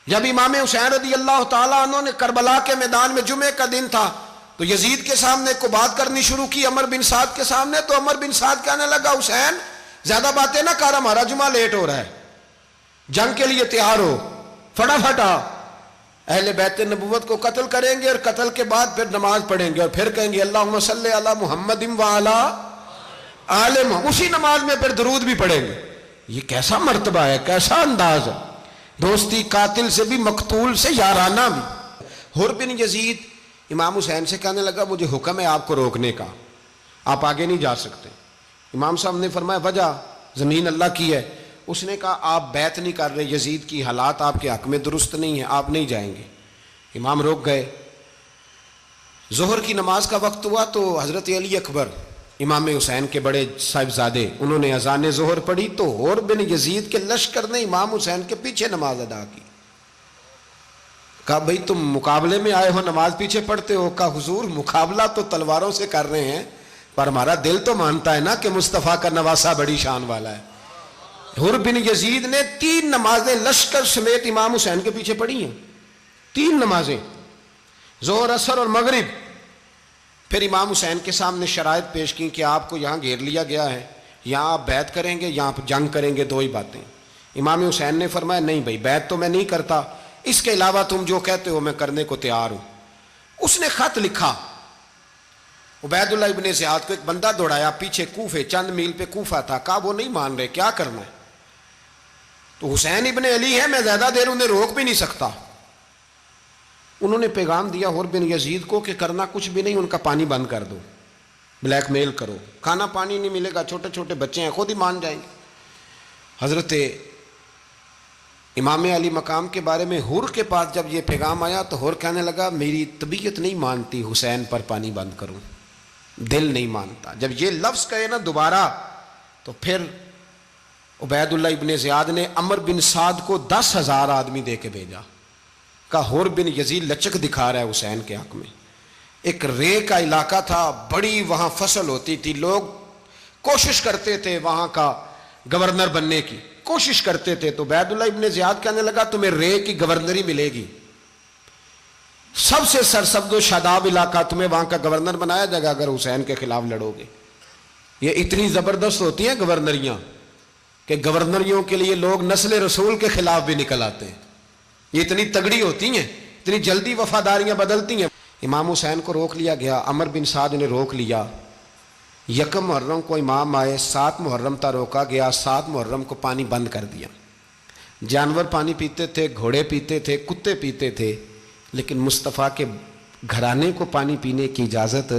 جب امام حسین رضی اللہ تعالیٰ عنہ نے کربلا کے میدان میں جمعے کا دن تھا تو یزید کے سامنے کو بات کرنی شروع کی عمر بن سعد کے سامنے، تو عمر بن سعد کہنے لگا حسین زیادہ باتیں نہ کر، ہمارا جمعہ لیٹ ہو رہا ہے، جنگ کے لیے تیار ہو، فٹافٹ آ۔ اہل بیت نبوت کو قتل کریں گے اور قتل کے بعد پھر نماز پڑھیں گے اور پھر کہیں گے اللہم صلی علی محمد وعلی آل محمد، اسی نماز میں پھر درود بھی پڑھیں گے۔ یہ کیسا مرتبہ ہے، کیسا انداز ہے، دوستی قاتل سے بھی مقتول سے یارانہ بھی۔ حور بن یزید امام حسین سے کہنے لگا مجھے حکم ہے آپ کو روکنے کا، آپ آگے نہیں جا سکتے۔ امام صاحب نے فرمایا وجہ؟ زمین اللہ کی ہے۔ اس نے کہا آپ بیعت نہیں کر رہے، یزید کی حالات آپ کے حق میں درست نہیں ہیں، آپ نہیں جائیں گے۔ امام روک گئے۔ ظہر کی نماز کا وقت ہوا تو حضرت علی اکبر امام حسین کے بڑے صاحبزادے انہوں نے اذان ظہر پڑھی تو حور بن یزید کے لشکر نے امام حسین کے پیچھے نماز ادا کی۔ کہا بھئی تم مقابلے میں آئے ہو نماز پیچھے پڑھتے ہو؟ کہا حضور مقابلہ تو تلواروں سے کر رہے ہیں پر ہمارا دل تو مانتا ہے نا کہ مصطفیٰ کا نواسہ بڑی شان والا ہے۔ حر بن یزید نے 3 نمازیں لشکر سمیت امام حسین کے پیچھے پڑھی ہیں، 3 نمازیں، ظہر عصر اور مغرب۔ پھر امام حسین کے سامنے شرائط پیش کی کہ آپ کو یہاں گھیر لیا گیا ہے، یہاں آپ بیعت کریں گے، یہاں جنگ کریں گے، 2 ہی باتیں۔ امام حسین نے فرمایا نہیں بھائی بیعت تو میں نہیں کرتا، اس کے علاوہ تم جو کہتے ہو میں کرنے کو تیار ہوں۔ اس نے خط لکھا، عبید اللہ ابن زیاد کو ایک بندہ دوڑایا پیچھے کوفے، چند میل پہ کوفہ تھا، کہا وہ نہیں مان رہے، کیا کرنا ہے؟ تو حسین ابن علی ہے، میں زیادہ دیر انہیں روک بھی نہیں سکتا۔ انہوں نے پیغام دیا حر بن یزید کو کہ کرنا کچھ بھی نہیں، ان کا پانی بند کر دو، بلیک میل کرو، کھانا پانی نہیں ملے گا، چھوٹے چھوٹے بچے ہیں، خود ہی مان جائیں گے۔ حضرت امام علی مقام کے بارے میں حر کے پاس جب یہ پیغام آیا تو حر کہنے لگا میری طبیعت نہیں مانتی حسین پر پانی بند کروں، دل نہیں مانتا۔ جب یہ لفظ کہے نا دوبارہ تو پھر عبید اللہ ابن زیاد نے عمر بن سعد کو 10,000 آدمی دے کے بھیجا، کہا حر بن یزید لچک دکھا رہا ہے حسین کے حق میں۔ ایک رے کا علاقہ تھا، بڑی وہاں فصل ہوتی تھی، لوگ کوشش کرتے تھے وہاں کا گورنر بننے کی، کوشش کرتے تھے۔ تو عبید اللہ ابن زیاد کہنے لگا تمہیں رے کی گورنری ملے گی، سب سے سرسبز و شاداب علاقہ، تمہیں وہاں کا گورنر بنایا جائے گا اگر حسین کے خلاف لڑو گے۔ یہ اتنی زبردست ہوتی ہیں گورنریاں کہ گورنریوں کے لیے لوگ نسل رسول کے خلاف بھی نکل آتے ہیں، یہ اتنی تگڑی ہوتی ہیں، اتنی جلدی وفاداریاں بدلتی ہیں۔ امام حسین کو روک لیا گیا، عمر بن سعد نے روک لیا۔ 1 محرم کو امام آئے، 7 محرم تا روکا گیا، 7 محرم کو پانی بند کر دیا۔ جانور پانی پیتے تھے، گھوڑے پیتے تھے، کتے پیتے تھے، لیکن مصطفیٰ کے گھرانے کو پانی پینے کی اجازت،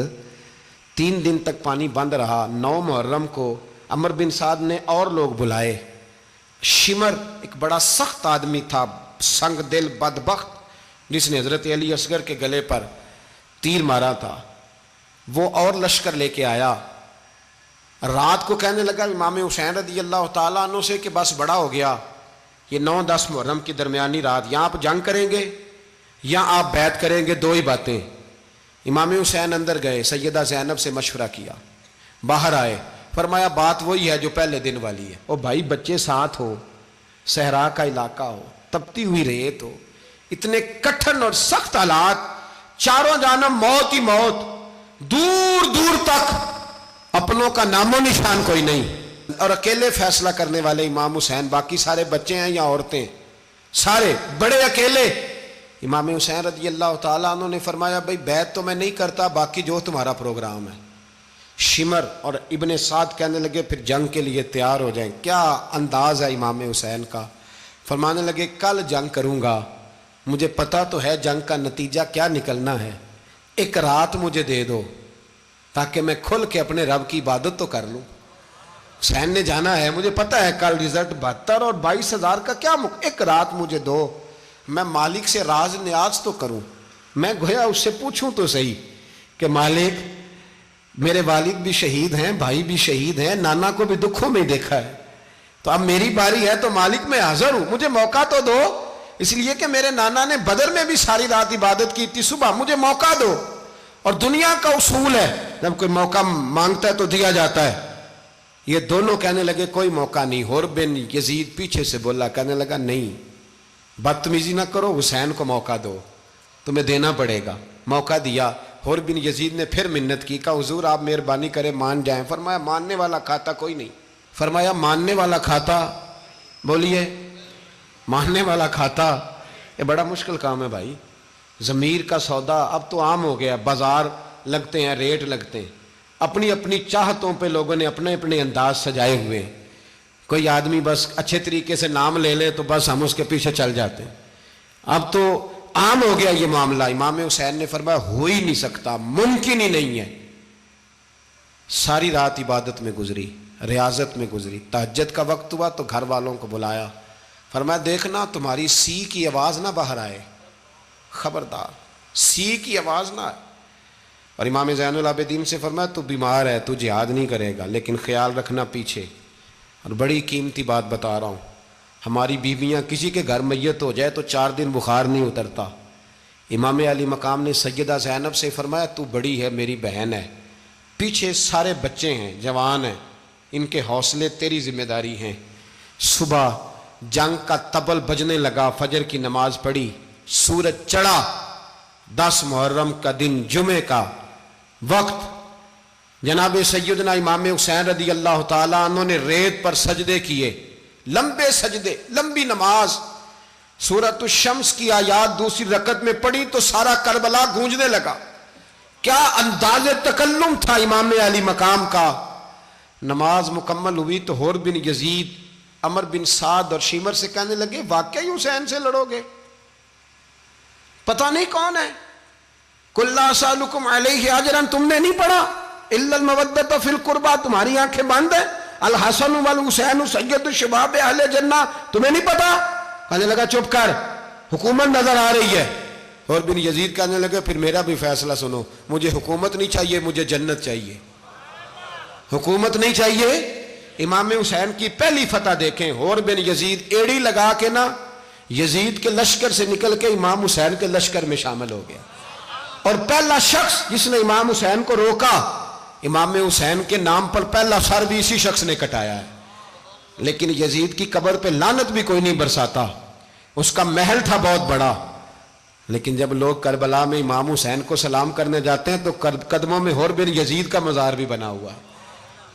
3 دن تک پانی بند رہا۔ 9 محرم کو عمر بن سعد نے اور لوگ بلائے۔ شمر ایک بڑا سخت آدمی تھا، سنگ دل بدبخت، جس نے حضرت علی اصغر کے گلے پر تیر مارا تھا، وہ اور لشکر لے کے آیا۔ رات کو کہنے لگا امام حسین رضی اللہ تعالیٰ عنہ سے کہ بس بڑا ہو گیا، یہ 9-10 محرم کی درمیانی رات، یہاں آپ جنگ کریں گے یا آپ بیعت کریں گے، 2 ہی باتیں۔ امام حسین اندر گئے، سیدہ زینب سے مشورہ کیا، باہر آئے، فرمایا بات وہی ہے جو پہلے دن والی ہے۔ او بھائی بچے ساتھ ہو، صحرا کا علاقہ ہو، تپتی ہوئی ریت ہو، اتنے کٹھن اور سخت حالات، چاروں جانب موت ہی موت، دور دور تک اپنوں کا نام و نشان کوئی نہیں، اور اکیلے فیصلہ کرنے والے امام حسین، باقی سارے بچے ہیں یا عورتیں، سارے بڑے اکیلے۔ امام حسین رضی اللہ تعالیٰ عنہ نے فرمایا بھائی بیعت تو میں نہیں کرتا، باقی جو تمہارا پروگرام ہے۔ شمر اور ابن سعد کہنے لگے پھر جنگ کے لیے تیار ہو جائیں۔ کیا انداز ہے امام حسین کا، فرمانے لگے کل جنگ کروں گا، مجھے پتا تو ہے جنگ کا نتیجہ کیا نکلنا ہے، 1 رات مجھے دے دو تاکہ میں کھل کے اپنے رب کی عبادت تو کر لوں۔ حسین نے جانا ہے، مجھے پتا ہے کل رزلٹ 72 اور 22,000 کا کیا 1 رات مجھے دو، میں مالک سے راز نیاز تو کروں، میں گویا اس سے پوچھوں تو صحیح کہ مالک میرے والد بھی شہید ہیں، بھائی بھی شہید ہیں، نانا کو بھی دکھوں میں دیکھا ہے، تو اب میری باری ہے تو مالک میں حاضر ہوں، مجھے موقع تو دو، اس لیے کہ میرے نانا نے بدر میں بھی ساری رات عبادت کی تھی، صبح مجھے موقع دو۔ اور دنیا کا اصول ہے جب کوئی موقع مانگتا ہے تو دیا جاتا ہے۔ یہ دونوں کہنے لگے کوئی موقع نہیں۔ حر بن یزید پیچھے سے بولا، کہنے لگا نہیں بدتمیزی نہ کرو، حسین کو موقع دو، تمہیں دینا پڑے گا۔ موقع دیا۔ حر بن یزید نے پھر منت کی، کہا حضور آپ مہربانی کریں مان جائیں۔ فرمایا ماننے والا کھاتا کوئی نہیں۔ فرمایا ماننے والا کھاتا، بولیے ماننے والا کھاتا، یہ بڑا مشکل کام ہے بھائی، ضمیر کا سودا اب تو عام ہو گیا، بازار لگتے ہیں، ریٹ لگتے ہیں، اپنی اپنی چاہتوں پہ لوگوں نے اپنے اپنے انداز سجائے ہوئے ہیں۔ کوئی آدمی بس اچھے طریقے سے نام لے لے تو بس ہم اس کے پیچھے چل جاتے ہیں، اب تو عام ہو گیا یہ معاملہ۔ امام حسین نے فرمایا ہو ہی نہیں سکتا، ممکن ہی نہیں ہے۔ ساری رات عبادت میں گزری، ریاضت میں گزری، تہجد کا وقت ہوا تو گھر والوں کو بلایا، فرمایا دیکھنا تمہاری سی کی آواز نہ باہر آئے، خبردار سی کی آواز نہ آئے۔ اور امام زین العابدین سے فرمایا تو بیمار ہے، تو جہاد نہیں کرے گا، لیکن خیال رکھنا پیچھے۔ اور بڑی قیمتی بات بتا رہا ہوں، ہماری بیویاں کسی کے گھر میت ہو جائے تو 4 دن بخار نہیں اترتا، امام علی مقام نے سیدہ زینب سے فرمایا تو بڑی ہے، میری بہن ہے، پیچھے سارے بچے ہیں، جوان ہیں، ان کے حوصلے تیری ذمہ داری ہیں۔ صبح جنگ کا طبل بجنے لگا، فجر کی نماز پڑھی، سورج چڑھا، 10 محرم کا دن، جمعے کا وقت، جناب سیدنا امام حسین رضی اللہ تعالیٰ عنہ نے ریت پر سجدے کیے، لمبے سجدے، لمبی نماز، سورۃ الشمس کی آیات دوسری رکعت میں پڑھی تو سارا کربلا گونجنے لگا۔ کیا انداز تکلم تھا امام علی مقام کا۔ نماز مکمل ہوئی تو حور بن یزید، عمر بن سعد اور شیمر سے کہنے لگے واقعی حسین سے لڑو گے؟ پتہ نہیں کون ہے۔ قُلْ لَا أَسْأَلُكُمْ عَلَيْهِ أَجْرًا، تم نے نہیں پڑھا إِلَّا الْمَوَدَّةَ فِي الْقُرْبَى، تمہاری آنکھیں بند ہیں، الحسن والحسین سید الشباب اہل جنہ، تمہیں نہیں پتا؟ کہنے لگا چپ کر، حکومت نظر آ رہی ہے۔ اور بن یزید کہنے لگے پھر میرا بھی فیصلہ سنو، مجھے حکومت نہیں چاہیے، مجھے جنت چاہیے۔ حکومت نہیں چاہیے۔ امام حسین کی پہلی فتح دیکھیں، اور بن یزید ایڑی لگا کے نا یزید کے لشکر سے نکل کے امام حسین کے لشکر میں شامل ہو گیا، اور پہلا شخص جس نے امام حسین کو روکا، امام حسین کے نام پر پہلا سر بھی اسی شخص نے کٹایا ہے۔ لیکن یزید کی قبر پہ لعنت بھی کوئی نہیں برساتا، اس کا محل تھا بہت بڑا، لیکن جب لوگ کربلا میں امام حسین کو سلام کرنے جاتے ہیں تو قدموں میں حور بن یزید کا مزار بھی بنا ہوا ہے،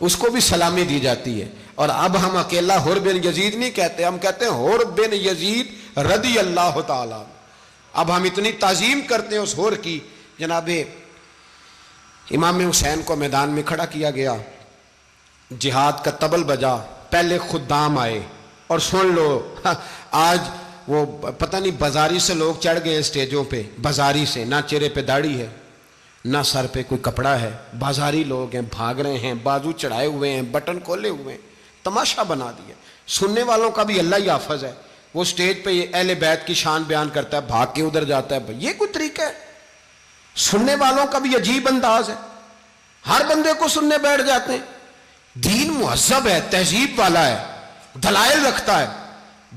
اس کو بھی سلامی دی جاتی ہے۔ اور اب ہم اکیلا حور بن یزید نہیں کہتے، ہم کہتے ہیں حور بن یزید رضی اللہ تعالیٰ۔ اب ہم اتنی تعظیم کرتے ہیں اس حور کی۔ جناب امام حسین کو میدان میں کھڑا کیا گیا، جہاد کا طبل بجا، پہلے خدام آئے، اور سن لو آج وہ پتہ نہیں بازاری سے لوگ چڑھ گئے اسٹیجوں پہ، بازاری سے، نہ چہرے پہ داڑھی ہے، نہ سر پہ کوئی کپڑا ہے، بازاری لوگ ہیں، بھاگ رہے ہیں، بازو چڑھائے ہوئے ہیں، بٹن کھولے ہوئے ہیں، تماشا بنا دیا۔ سننے والوں کا بھی اللہ ہی حافظ ہے، وہ سٹیج پہ اہل بیت کی شان بیان کرتا ہے، بھاگ کے ادھر جاتا ہے، یہ کوئی طریقہ ہے؟ سننے والوں کا بھی عجیب انداز ہے، ہر بندے کو سننے بیٹھ جاتے ہیں۔ دین مہذب ہے، تہذیب والا ہے، دلائل رکھتا ہے،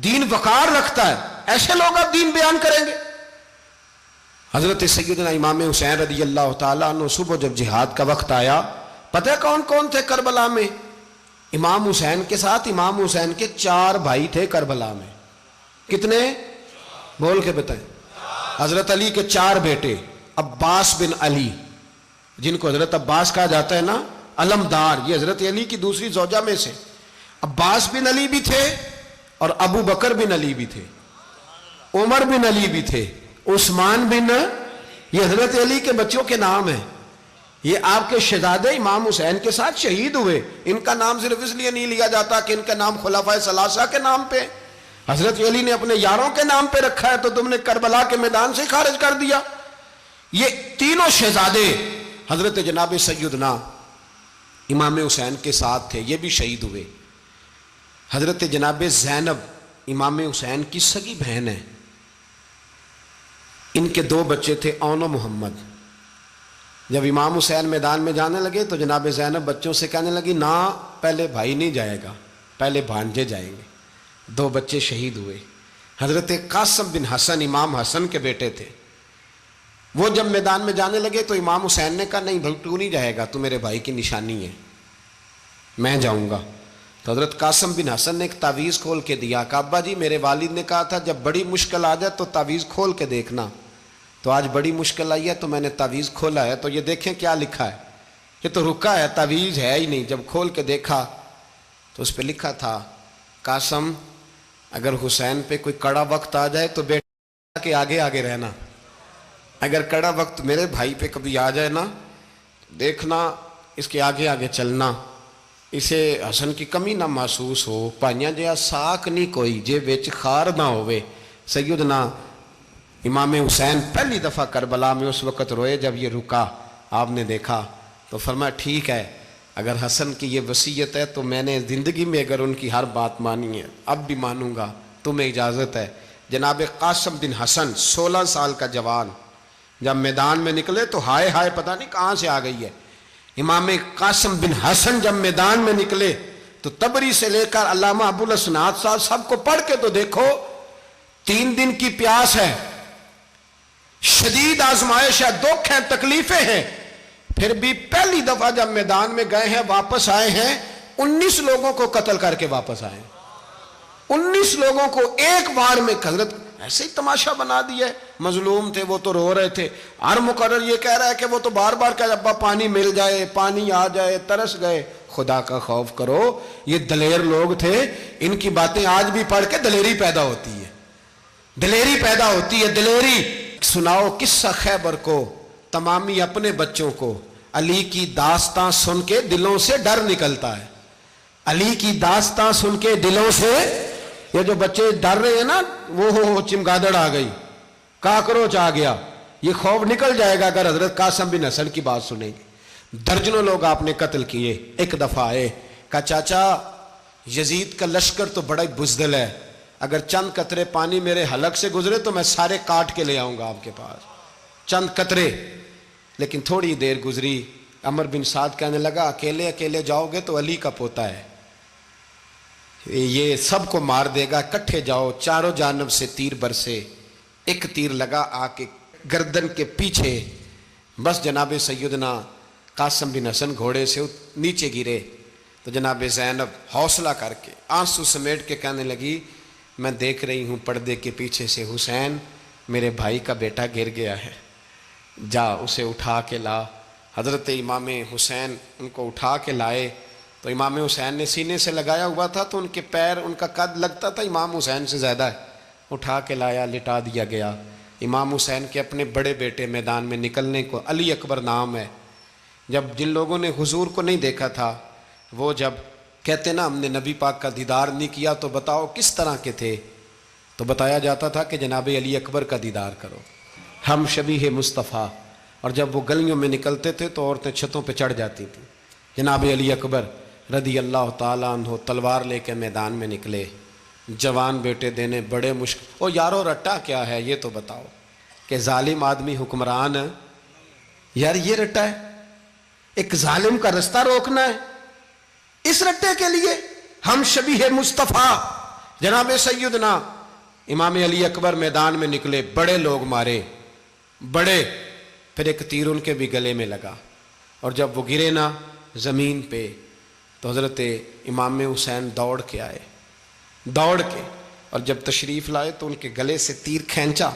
دین وقار رکھتا ہے، ایسے لوگ اب دین بیان کریں گے؟ حضرت سیدنا امام حسین رضی اللہ تعالیٰ عنہ صبح جب جہاد کا وقت آیا، پتہ ہے کون کون تھے کربلا میں؟ امام حسین کے ساتھ امام حسین کے 4 بھائی تھے کربلا میں۔ کتنے؟ بول کے بتائیں۔ حضرت علی کے 4 بیٹے، عباس بن علی، جن کو حضرت عباس کہا جاتا ہے نا، علمدار، یہ حضرت علی کی دوسری زوجہ میں سے۔ عباس بن علی بھی تھے، اور ابو بکر بن علی بھی تھے، عمر بن علی بھی تھے، عثمان بن، یہ حضرت علی کے بچوں کے نام ہیں۔ یہ آپ کے شہزادے امام حسین کے ساتھ شہید ہوئے، ان کا نام صرف اس لیے نہیں لیا جاتا کہ ان کا نام خلفائے ثلاثہ کے نام پہ، حضرت علی نے اپنے یاروں کے نام پہ رکھا ہے، تو تم نے کربلا کے میدان سے خارج کر دیا۔ یہ تینوں شہزادے حضرت جناب سیدنا امام حسین کے ساتھ تھے، یہ بھی شہید ہوئے۔ حضرت جناب زینب امام حسین کی سگی بہن ہے، ان کے 2 بچے تھے، اون و محمد۔ جب امام حسین میدان میں جانے لگے تو جناب زینب بچوں سے کہنے لگی نہ، پہلے بھائی نہیں جائے گا، پہلے بھانجے جائیں گے۔ 2 بچے شہید ہوئے۔ حضرت قاسم بن حسن امام حسن کے بیٹے تھے، وہ جب میدان میں جانے لگے تو امام حسین نے کہا نہیں بھائی تو نہیں جائے گا، تو میرے بھائی کی نشانی ہے، میں جاؤں گا۔ تو حضرت قاسم بن حسن نے ایک تعویذ کھول کے دیا کہ ابا جی میرے والد نے کہا تھا جب بڑی مشکل آ جائے تو تعویذ کھول کے دیکھنا، تو آج بڑی مشکل آئی ہے تو میں نے تعویذ کھولا ہے، تو یہ دیکھیں کیا لکھا ہے، یہ تو رکا ہے، تعویذ ہے ہی نہیں۔ جب کھول کے دیکھا تو اس پہ لکھا تھا قاسم اگر حسین پہ کوئی کڑا وقت آ جائے تو بیٹا کے آگے آگے رہنا، اگر کڑا وقت میرے بھائی پہ کبھی آ جائے نا دیکھنا اس کے آگے آگے چلنا، اسے حسن کی کمی نہ محسوس ہو، پائیاں جہا ساک نہیں کوئی جے وچ خار نہ ہوئے۔ سیدنا امام حسین پہلی دفعہ کربلا میں اس وقت روئے جب یہ رکا، آپ نے دیکھا تو فرمایا ٹھیک ہے، اگر حسن کی یہ وصیت ہے تو میں نے زندگی میں اگر ان کی ہر بات مانی ہے اب بھی مانوں گا، تمہیں اجازت ہے۔ جناب قاسم بن حسن 16 سال کا جوان جب میدان میں نکلے تو ہائے ہائے پتہ نہیں کہاں سے آ گئی ہے۔ امام قاسم بن حسن جب میدان میں نکلے تو تبری سے لے کر علامہ ابو الاسناد صاحب سب کو پڑھ کے تو دیکھو، 3 دن کی پیاس ہے، شدید آزمائش ہے، دکھ ہیں، تکلیفیں ہیں، پھر بھی پہلی دفعہ جب میدان میں گئے ہیں واپس آئے ہیں 19 لوگوں کو قتل کر کے واپس آئے ہیں۔ 19 لوگوں کو ایک بار میں حضرت ایسے ہی تماشا بنا دیا ہے۔ مظلوم تھے وہ تو رو رہے تھے، ہر مقرر یہ کہہ رہا ہے کہ وہ تو بار بار کہ ابا پانی مل جائے، پانی آ جائے، ترس گئے۔ خدا کا خوف کرو، یہ دلیر لوگ تھے، ان کی باتیں آج بھی پڑھ کے دلیری پیدا ہوتی ہے، دلیری پیدا ہوتی ہے، دلیری۔ سناؤ قصہ خیبر کو تمامی اپنے بچوں کو، علی کی داستاں سن کے دلوں سے ڈر نکلتا ہے، علی کی داستاں سن کے دلوں سے، یہ جو بچے ڈر رہے ہیں نا، وہ چمگادڑ آ گئی، کاکروچ آ گیا، یہ خوف نکل جائے گا اگر حضرت قاسم بن حسن کی بات سنیں گے۔ درجنوں لوگ آپ نے قتل کیے۔ ایک دفعہ آئے، کہا چاچا یزید کا لشکر تو بڑا ہی بزدل ہے، اگر چند قطرے پانی میرے حلق سے گزرے تو میں سارے کاٹ کے لے آؤں گا آپ کے پاس، چند قطرے۔ لیکن تھوڑی دیر گزری، عمر بن سعد کہنے لگا اکیلے اکیلے جاؤ گے تو علی کا پوتا ہے، یہ سب کو مار دے گا، اکٹھے جاؤ۔ چاروں جانب سے تیر برسے، ایک تیر لگا آ کے گردن کے پیچھے، بس جناب سیدنا قاسم بن حسن گھوڑے سے نیچے گرے تو جناب زینب حوصلہ کر کے آنسو سمیٹ کے کہنے لگی میں دیکھ رہی ہوں پردے کے پیچھے سے حسین میرے بھائی کا بیٹا گر گیا ہے، جا اسے اٹھا کے لا۔ حضرت امام حسین ان کو اٹھا کے لائے تو امام حسین نے سینے سے لگایا ہوا تھا تو ان کے پیر، ان کا قد لگتا تھا امام حسین سے زیادہ ہے، اٹھا کے لایا، لٹا دیا گیا۔ امام حسین کے اپنے بڑے بیٹے میدان میں نکلنے کو، علی اکبر نام ہے، جب جن لوگوں نے حضور کو نہیں دیکھا تھا وہ جب کہتے نا ہم نے نبی پاک کا دیدار نہیں کیا تو بتاؤ کس طرح کے تھے، تو بتایا جاتا تھا کہ جناب علی اکبر کا دیدار کرو، ہم شبیہ مصطفیٰ۔ اور جب وہ گلیوں میں نکلتے تھے تو عورتیں چھتوں پہ چڑھ جاتی تھیں۔ جناب علی اکبر رضی اللہ تعالیٰ عنہ تلوار لے کے میدان میں نکلے، جوان بیٹے دینے بڑے مشکل۔ او یارو رٹا کیا ہے یہ تو بتاؤ، کہ ظالم آدمی حکمران، یار یہ رٹا ہے، ایک ظالم کا رستہ روکنا ہے، اس رٹے کے لیے ہم شبیہ مصطفیٰ۔ جناب سیدنا امام علی اکبر میدان میں نکلے، بڑے لوگ مارے، بڑے، پھر ایک تیر ان کے بھی گلے میں لگا، اور جب وہ گرے نا زمین پہ تو حضرت امام حسین دوڑ کے آئے، دوڑ کے، اور جب تشریف لائے تو ان کے گلے سے تیر کھینچا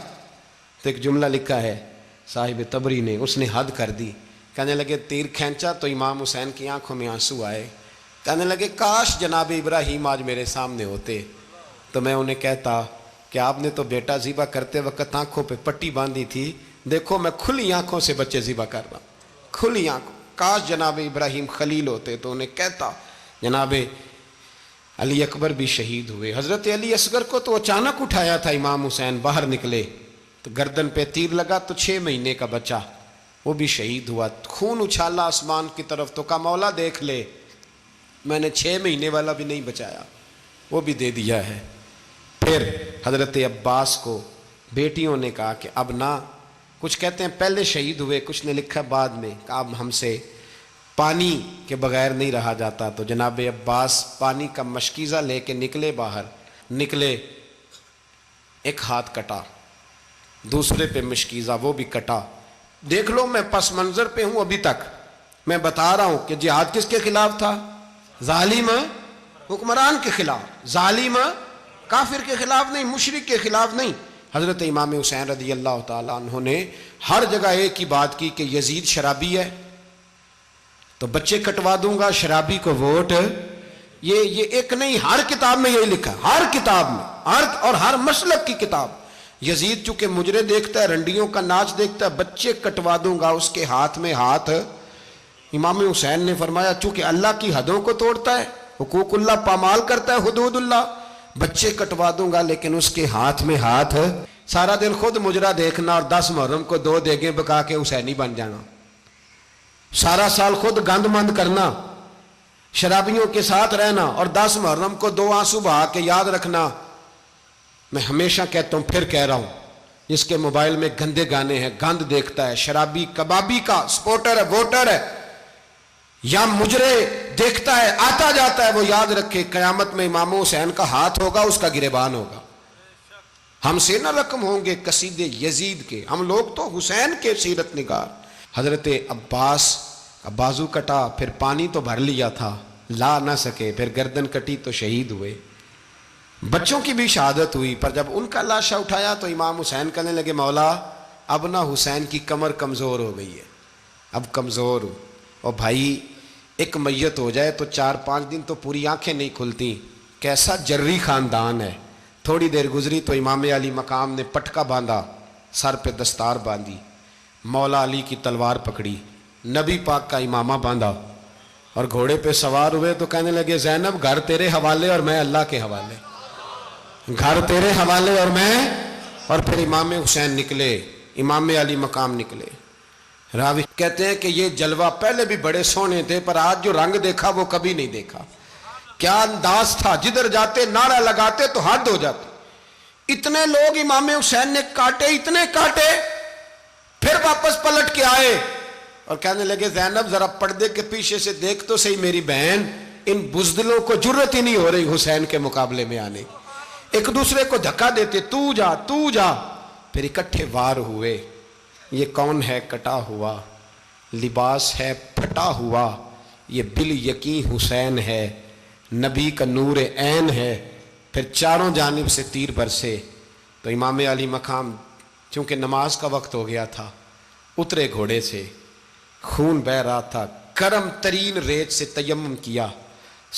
تو ایک جملہ لکھا ہے صاحب تبری نے، اس نے حد کر دی، کہنے لگے تیر کھینچا تو امام حسین کی آنکھوں میں آنسو آئے، کہنے لگے کاش جناب ابراہیم آج میرے سامنے ہوتے تو میں انہیں کہتا کہ آپ نے تو بیٹا ذبح کرتے وقت آنکھوں پہ پٹی باندھی تھی، دیکھو میں کھلی آنکھوں سے بچے ذبح کر رہا ہوں، کھلی آنکھوں، کاش جناب ابراہیم خلیل ہوتے تو انہیں کہتا۔ جناب علی اکبر بھی شہید ہوئے۔ حضرت علی اصغر کو تو اچانک اٹھایا تھا امام حسین، باہر نکلے تو گردن پہ تیر لگا تو 6 مہینے کا بچہ وہ بھی شہید ہوا، خون اچھالا آسمان کی طرف تو کہا مولا دیکھ لے میں نے 6 مہینے والا بھی نہیں بچایا، وہ بھی دے دیا ہے۔ پھر حضرت عباس کو بیٹیوں نے کہا کہ اب نہ، کچھ کہتے ہیں پہلے شہید ہوئے، کچھ نے لکھا بعد میں، کہ اب ہم سے پانی کے بغیر نہیں رہا جاتا، تو جناب عباس پانی کا مشکیزہ لے کے نکلے، باہر نکلے، ایک ہاتھ کٹا، دوسرے پہ مشکیزہ وہ بھی کٹا۔ دیکھ لو میں پس منظر پہ ہوں ابھی تک، میں بتا رہا ہوں کہ جہاد کس کے خلاف تھا؟ ظالم حکمران کے خلاف، ظالم کافر کے خلاف نہیں، مشرک کے خلاف نہیں۔ حضرت امام حسین رضی اللہ تعالیٰ عنہ نے ہر جگہ ایک ہی بات کی کہ یزید شرابی ہے تو بچے کٹوا دوں گا، شرابی کو ووٹ، یہ ایک نہیں، ہر کتاب میں یہی لکھا، ہر کتاب میں، اور ہر مسلک کی کتاب۔ یزید چونکہ مجرے دیکھتا ہے، رنڈیوں کا ناچ دیکھتا ہے، بچے کٹوا دوں گا، اس کے ہاتھ میں ہاتھ۔ امام حسین نے فرمایا چونکہ اللہ کی حدوں کو توڑتا ہے، حقوق اللہ پامال کرتا ہے، حدود اللہ، بچے کٹوا دوں گا لیکن اس کے ہاتھ میں ہاتھ۔ سارا دن خود مجرا دیکھنا اور 10 محرم کو 2 دیگیں پکا کے حسینی بن جانا، سارا سال خود گند مند کرنا، شرابیوں کے ساتھ رہنا، اور 10 محرم کو 2 آنسو بہا کے یاد رکھنا۔ میں ہمیشہ کہتا ہوں، پھر کہہ رہا ہوں، جس کے موبائل میں گندے گانے ہیں، گند دیکھتا ہے، شرابی کبابی کا سپورٹر ہے، ووٹر ہے، یا مجرے دیکھتا ہے آتا جاتا ہے، وہ یاد رکھے قیامت میں امام حسین کا ہاتھ ہوگا، اس کا گریبان ہوگا۔ ہم سے نہ رقم ہوں گے قصیدے یزید کے، ہم لوگ تو حسین کے سیرت نگار۔ حضرت عباس کا بازو کٹا، پھر پانی تو بھر لیا تھا، لا نہ سکے، پھر گردن کٹی تو شہید ہوئے۔ بچوں کی بھی شہادت ہوئی، پر جب ان کا لاشا اٹھایا تو امام حسین کہنے لگے مولا اب نہ حسین کی کمر کمزور ہو گئی ہے، اب کمزور ہو۔ اور بھائی ایک میت ہو جائے تو 4-5 دن تو پوری آنکھیں نہیں کھلتی، کیسا جری خاندان ہے۔ تھوڑی دیر گزری تو امام علی مقام نے پٹکا باندھا، سر پہ دستار باندھی، مولا علی کی تلوار پکڑی، نبی پاک کا امامہ باندھا اور گھوڑے پہ سوار ہوئے تو کہنے لگے زینب گھر تیرے حوالے اور میں اللہ کے حوالے، گھر تیرے حوالے اور میں۔ اور پھر امام حسین نکلے، امام علی مقام نکلے۔ راوی کہتے ہیں کہ یہ جلوہ پہلے بھی بڑے سونے تھے، پر آج جو رنگ دیکھا وہ کبھی نہیں دیکھا۔ کیا انداز تھا، جدھر جاتے نعرہ لگاتے تو حد ہو جاتے۔ اتنے لوگ امام حسین نے کاٹے، اتنے کاٹے، پھر واپس پلٹ کے آئے اور کہنے لگے زینب ذرا پردے کے پیچھے سے دیکھ تو صحیح میری بہن، ان بزدلوں کو جرت ہی نہیں ہو رہی حسین کے مقابلے میں آنے، ایک دوسرے کو دھکا دیتے، تو جا تو جا۔ پھر اکٹھے وار ہوئے۔ یہ کون ہے کٹا ہوا، لباس ہے پھٹا ہوا، یہ بال یقین حسین ہے، نبی کا نور عین ہے۔ پھر چاروں جانب سے تیر برسے تو امام علی مقام چونکہ نماز کا وقت ہو گیا تھا، اترے گھوڑے سے، خون بہہ رہا تھا، گرم ترین ریت سے تیمم کیا،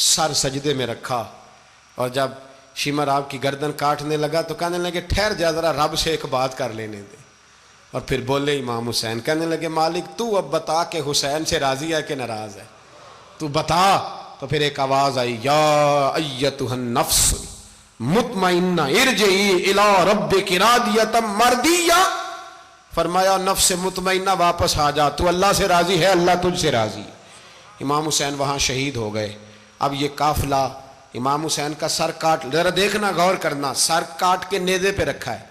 سر سجدے میں رکھا، اور جب شمر آپ کی گردن کاٹنے لگا تو کہنے لگے ٹھہر جا ذرا رب سے ایک بات کر لینے دے۔ اور پھر بولے امام حسین، کہنے لگے مالک تو اب بتا کہ حسین سے راضی ہے کہ ناراض ہے، تو بتا۔ تو پھر ایک آواز آئی، یا ایتھا النفس مطمئنہ ارجعی الی ربک راضیۃ مرضیہ، فرمایا نفس مطمئنہ واپس آ جا، تو اللہ سے راضی ہے، اللہ تجھ سے راضی۔ امام حسین وہاں شہید ہو گئے۔ اب یہ قافلہ امام حسین کا سر کاٹ، ذرا دیکھنا غور کرنا، سر کاٹ کے نیزے پہ رکھا ہے،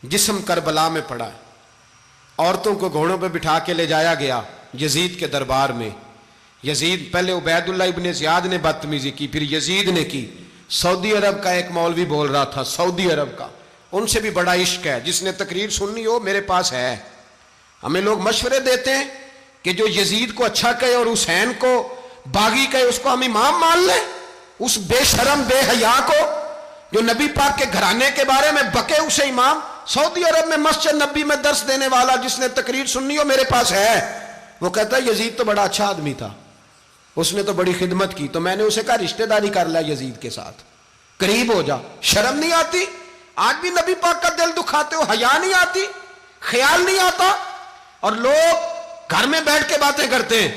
جسم کربلا میں پڑا ہے، عورتوں کو گھوڑوں پہ بٹھا کے لے جایا گیا یزید کے دربار میں۔ یزید پہلے عبید اللہ ابن زیاد نے بدتمیزی کی، پھر یزید نے کی۔ سعودی عرب کا ایک مولوی بول رہا تھا، سعودی عرب کا، ان سے بھی بڑا عشق ہے، جس نے تقریر سننی ہو میرے پاس ہے۔ ہمیں لوگ مشورے دیتے ہیں کہ جو یزید کو اچھا کہے اور حسین کو باغی کہے اس کو ہم امام مان لیں، اس بے شرم بے حیا کو جو نبی پاک کے گھرانے کے بارے میں بکے اسے امام۔ سعودی عرب میں مسجد نبی میں درس دینے والا جس نے تقریر سننی ہو میرے پاس ہے، وہ کہتا ہے یزید تو بڑا اچھا آدمی تھا، اس نے تو بڑی خدمت کی، تو میں نے اسے کہا رشتہ داری کر لیا یزید کے ساتھ، قریب ہو جا۔ شرم نہیں آتی؟ آج بھی نبی پاک کا دل دکھاتے ہو، حیا نہیں آتی، خیال نہیں آتا؟ اور لوگ گھر میں بیٹھ کے باتیں کرتے ہیں،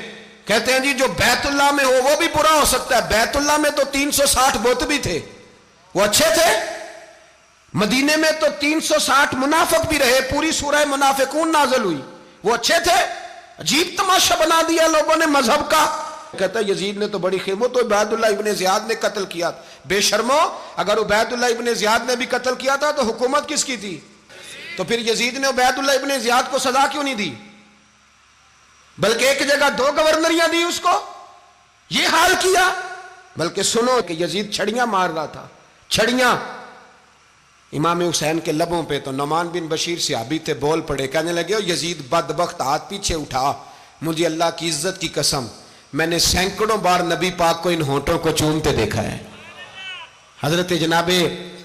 کہتے ہیں جی جو بیت اللہ میں ہو وہ بھی برا ہو سکتا ہے۔ بیت اللہ میں تو 360 بت بھی تھے، وہ اچھے تھے۔ مدینے میں تو 360 منافق بھی رہے، پوری سورہ منافقون نازل ہوئی، وہ اچھے تھے۔ عجیب تماشا بنا دیا لوگوں نے مذہب کا۔ کہتا ہے یزید نے تو بڑی خدمت، تو عبید اللہ ابن زیاد نے قتل کیا۔ بے شرمو، اگر عبید اللہ ابن زیاد نے بھی قتل کیا تھا تو حکومت کس کی تھی؟ تو پھر یزید نے عبید اللہ ابن زیاد کو سزا کیوں نہیں دی، بلکہ ایک جگہ 2 گورنریاں دی اس کو؟ یہ حال کیا۔ بلکہ سنو کہ یزید چھڑیاں مار رہا تھا، چھڑیاں امام حسین کے لبوں پہ۔ تو نعمان بن بشیر صحابی تھے، بول پڑے، کہنے لگے یزید بدبخت، ہاتھ پیچھے اٹھا، مجھے اللہ کی عزت کی قسم میں نے سینکڑوں بار نبی پاک کو ان ہونٹوں کو چومتے دیکھا ہے۔ حضرت جناب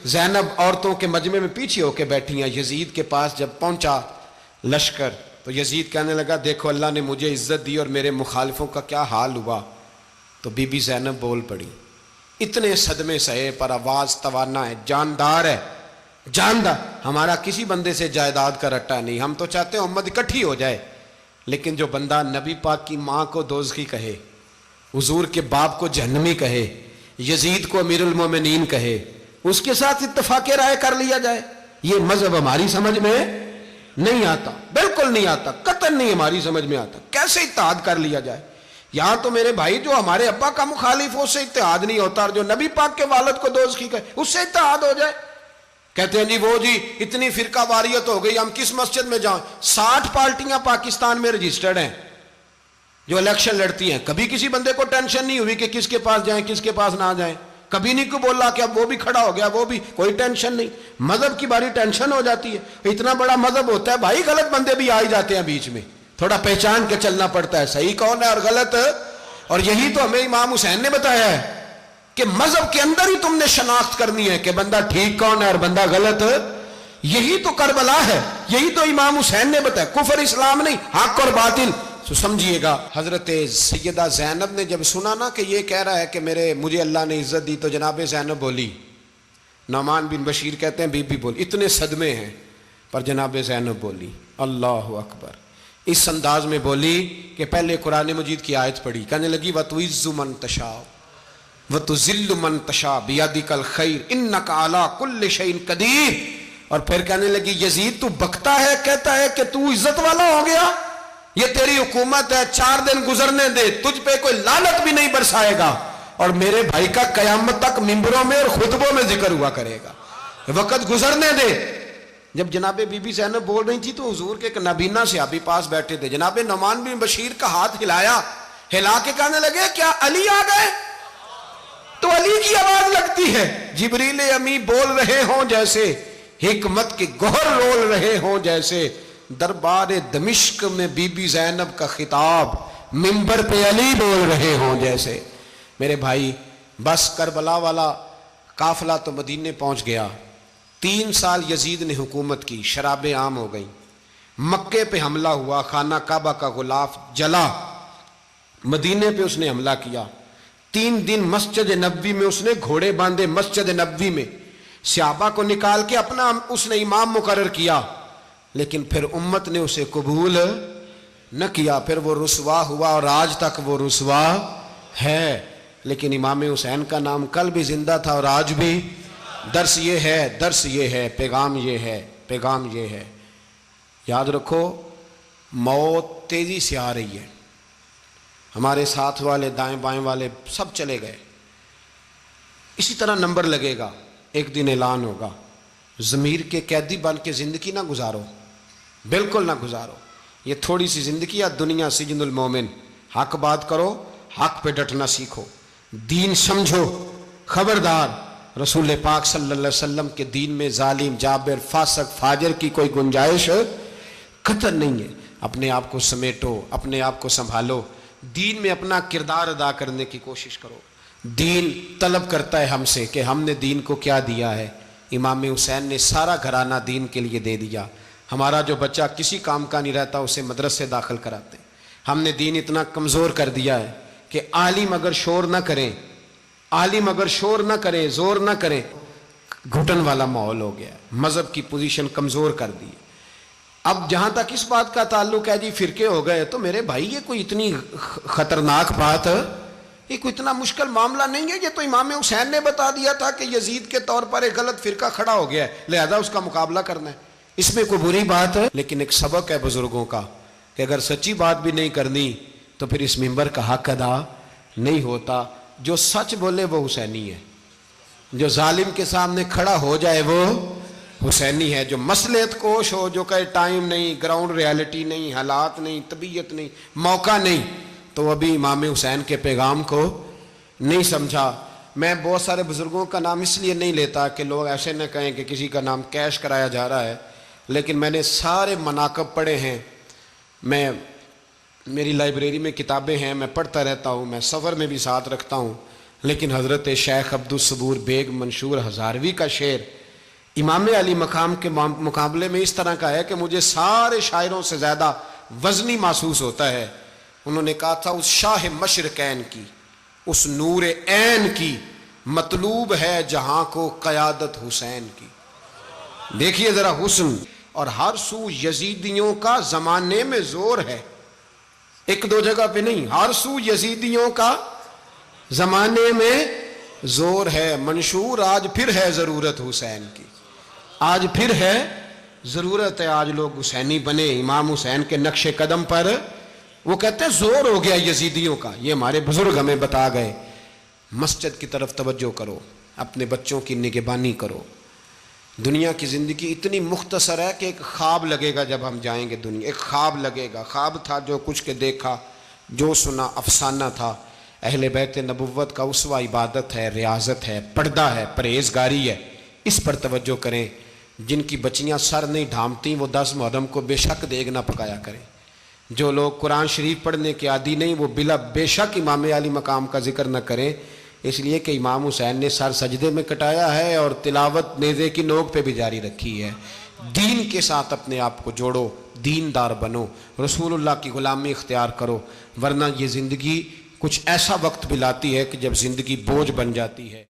زینب عورتوں کے مجمع میں پیچھے ہو کے بیٹھی ہیں۔ یزید کے پاس جب پہنچا لشکر تو یزید کہنے لگا دیکھو اللہ نے مجھے عزت دی اور میرے مخالفوں کا کیا حال ہوا۔ تو بی بی زینب بول پڑی، اتنے صدمے سہے پر آواز توانا ہے، جاندار ہے، جاندار۔ ہمارا کسی بندے سے جائیداد کا رٹا نہیں، ہم تو چاہتے ہیں امت اکٹھی ہو جائے، لیکن جو بندہ نبی پاک کی ماں کو دوزخی کہے، حضور کے باپ کو جہنمی کہے، یزید کو امیر المومنین کہے، اس کے ساتھ اتفاق رائے کر لیا جائے، یہ مذہب ہماری سمجھ میں نہیں آتا، بالکل نہیں آتا، قطعاً نہیں ہماری سمجھ میں آتا۔ کیسے اتحاد کر لیا جائے؟ یہاں تو میرے بھائی جو ہمارے ابا کا مخالف ہو اس سے اتحاد نہیں ہوتا، اور جو نبی پاک کے والد کو دوزخی کہے اس سے اتحاد ہو جائے۔ کہتے ہیں جی وہ جی اتنی فرقہ واریت ہو گئی، ہم کس مسجد میں جائیں؟ 60 پارٹیاں پاکستان میں رجسٹرڈ ہیں جو الیکشن لڑتی ہیں، کبھی کسی بندے کو ٹینشن نہیں ہوئی کہ کس کے پاس جائیں کس کے پاس نہ جائیں۔ کبھی نہیں کو بولا کہ اب وہ بھی کھڑا ہو گیا، وہ بھی، کوئی ٹینشن نہیں. مذہب کی باری ٹینشن ہو جاتی ہے. اتنا بڑا مذہب ہوتا ہے بھائی، غلط بندے بھی آ ہی جاتے ہیں بیچ میں، تھوڑا پہچان کے چلنا پڑتا ہے صحیح کون ہے اور غلط. اور یہی تو ہمیں امام حسین نے بتایا ہے کہ مذہب کے اندر ہی تم نے شناخت کرنی ہے کہ بندہ ٹھیک کون ہے اور بندہ غلط. یہی تو کربلا ہے، یہی تو امام حسین نے بتایا. کفر اسلام نہیں، حق اور باطل. تو سمجھیے گا، حضرت سیدہ زینب نے جب سنا نا کہ یہ کہہ رہا ہے کہ مجھے اللہ نے عزت دی، تو جناب زینب بولی. نعمان بن بشیر کہتے ہیں بی بی بولی. اتنے صدمے ہیں پر جناب زینب بولی اللہ اکبر. اس انداز میں بولی کہ پہلے قرآن مجید کی آیت پڑھی، کہنے لگی وَتُعِزُّ مَن تَشَاءُ وَتُذِلُّ مَن تَشَاءُ بِيَدِكَ الْخَيْرُ إِنَّكَ عَلَىٰ كُلِّ شَيْءٍ قَدِيرٌ. اور پھر کہنے لگی یزید تو بکتا ہے، کہتا ہے کہ تو عزت والا ہو گیا، یہ تیری حکومت ہے، 4 دن گزرنے دے، تجھ پہ کوئی لعنت بھی نہیں برسائے گا، اور میرے بھائی کا قیامت تک ممبروں میں اور خطبوں میں ذکر ہوا کرے گا، وقت گزرنے دے. جب جناب بی بی زینب بول رہی تھی تو حضور کے ایک نابینا صحابی پاس بیٹھے تھے. جناب نعمان بن بشیر کا ہاتھ ہلایا، ہلا کے کہنے لگے کیا علی آ گئے؟ تو علی کی آواز لگتی ہے. جبریل امی بول رہے ہوں جیسے، حکمت کے گوہر رول رہے ہوں جیسے، دربار دمشق میں بی بی زینب کا خطاب، منبر پہ علی بول رہے ہوں جیسے. میرے بھائی بس کربلا والا قافلہ تو مدینے پہنچ گیا. 3 سال یزید نے حکومت کی، شرابیں عام ہو گئیں، مکے پہ حملہ ہوا، خانہ کعبہ کا غلاف جلا، مدینے پہ اس نے حملہ کیا. 3 دن مسجد نبوی میں اس نے گھوڑے باندھے، مسجد نبوی میں صحابہ کو نکال کے اپنا اس نے امام مقرر کیا، لیکن پھر امت نے اسے قبول نہ کیا. پھر وہ رسوا ہوا اور آج تک وہ رسوا ہے. لیکن امام حسین کا نام کل بھی زندہ تھا اور آج بھی. درس یہ ہے، پیغام یہ ہے. یاد رکھو موت تیزی سے آ رہی ہے. ہمارے ساتھ والے دائیں بائیں والے سب چلے گئے. اسی طرح نمبر لگے گا، ایک دن اعلان ہوگا. ضمیر کے قیدی بن کے زندگی نہ گزارو، بالکل نہ گزارو. یہ تھوڑی سی زندگی ہے، دنیا سجن المومن. حق بات کرو، حق پہ ڈٹنا سیکھو، دین سمجھو. خبردار رسول پاک صلی اللہ علیہ وسلم کے دین میں ظالم، جابر، فاسق، فاجر کی کوئی گنجائش قطع نہیں ہے. اپنے آپ کو سمیٹو، اپنے آپ کو سنبھالو، دین میں اپنا کردار ادا کرنے کی کوشش کرو. دین طلب کرتا ہے ہم سے کہ ہم نے دین کو کیا دیا ہے. امام حسین نے سارا گھرانہ دین کے لیے دے دیا. ہمارا جو بچہ کسی کام کا نہیں رہتا اسے مدرسے داخل کراتے. ہم نے دین اتنا کمزور کر دیا ہے کہ عالم اگر شور نہ کریں، زور نہ کریں، گھٹن والا ماحول ہو گیا. مذہب کی پوزیشن کمزور کر دی. اب جہاں تک اس بات کا تعلق ہے جی فرقے ہو گئے، تو میرے بھائی یہ کوئی اتنی خطرناک بات ہے، یہ کوئی اتنا مشکل معاملہ نہیں ہے. یہ تو امام حسین نے بتا دیا تھا کہ یزید کے طور پر ایک غلط فرقہ کھڑا ہو گیا ہے، لہذا اس کا مقابلہ کرنا ہے. اس میں کوئی بری بات ہے؟ لیکن ایک سبق ہے بزرگوں کا کہ اگر سچی بات بھی نہیں کرنی تو پھر اس منبر کا حق ادا نہیں ہوتا. جو سچ بولے وہ حسینی ہے، جو ظالم کے سامنے کھڑا ہو جائے وہ حسینی ہے. جو مصلحت کوش ہو، جو کہے ٹائم نہیں، گراؤنڈ ریالٹی نہیں، حالات نہیں، طبیعت نہیں، موقع نہیں، تو ابھی امام حسین کے پیغام کو نہیں سمجھا. میں بہت سارے بزرگوں کا نام اس لیے نہیں لیتا کہ لوگ ایسے نہ کہیں کہ کسی کا نام کیش کرایا جا رہا ہے، لیکن میں نے سارے مناقب پڑھے ہیں. میری لائبریری میں کتابیں ہیں، میں پڑھتا رہتا ہوں، میں سفر میں بھی ساتھ رکھتا ہوں. لیکن حضرت شیخ عبدالصبور بیگ منشور ہزاروی کا شعر امام علی مقام کے مقابلے میں اس طرح کا ہے کہ مجھے سارے شاعروں سے زیادہ وزنی محسوس ہوتا ہے. انہوں نے کہا تھا اس شاہ مشرقین کی، اس نور عین کی مطلوب ہے جہاں کو قیادت حسین کی. دیکھیے ذرا حسن. اور ہر سو یزیدیوں کا زمانے میں زور ہے، ایک دو جگہ پہ نہیں، ہر سو یزیدیوں کا زمانے میں زور ہے. منشور آج پھر ہے ضرورت حسین کی، آج پھر ہے ضرورت ہے، آج لوگ حسینی بنے امام حسین کے نقش قدم پر. وہ کہتے ہیں زور ہو گیا یزیدیوں کا. یہ ہمارے بزرگ ہمیں بتا گئے. مسجد کی طرف توجہ کرو، اپنے بچوں کی نگہبانی کرو. دنیا کی زندگی اتنی مختصر ہے کہ ایک خواب لگے گا جب ہم جائیں گے دنیا، ایک خواب لگے گا. خواب تھا جو کچھ کے دیکھا، جو سنا افسانہ تھا. اہل بیت نبوت کا اسوہ عبادت ہے، ریاضت ہے، پردہ ہے، پرہیزگاری ہے، اس پر توجہ کریں۔ جن کی بچیاں سر نہیں ڈھانپتیں وہ 10 محرم کو بے شک دیگ نہ پکایا کریں۔ جو لوگ قرآن شریف پڑھنے کے عادی نہیں وہ بے شک امام علی مقام کا ذکر نہ کریں، اس لیے کہ امام حسین نے سر سجدے میں کٹایا ہے اور تلاوت نیزے کی نوک پہ بھی جاری رکھی ہے۔ دین کے ساتھ اپنے آپ کو جوڑو، دیندار بنو، رسول اللہ کی غلامی اختیار کرو، ورنہ یہ زندگی کچھ ایسا وقت بھی لاتی ہے کہ جب زندگی بوجھ بن جاتی ہے۔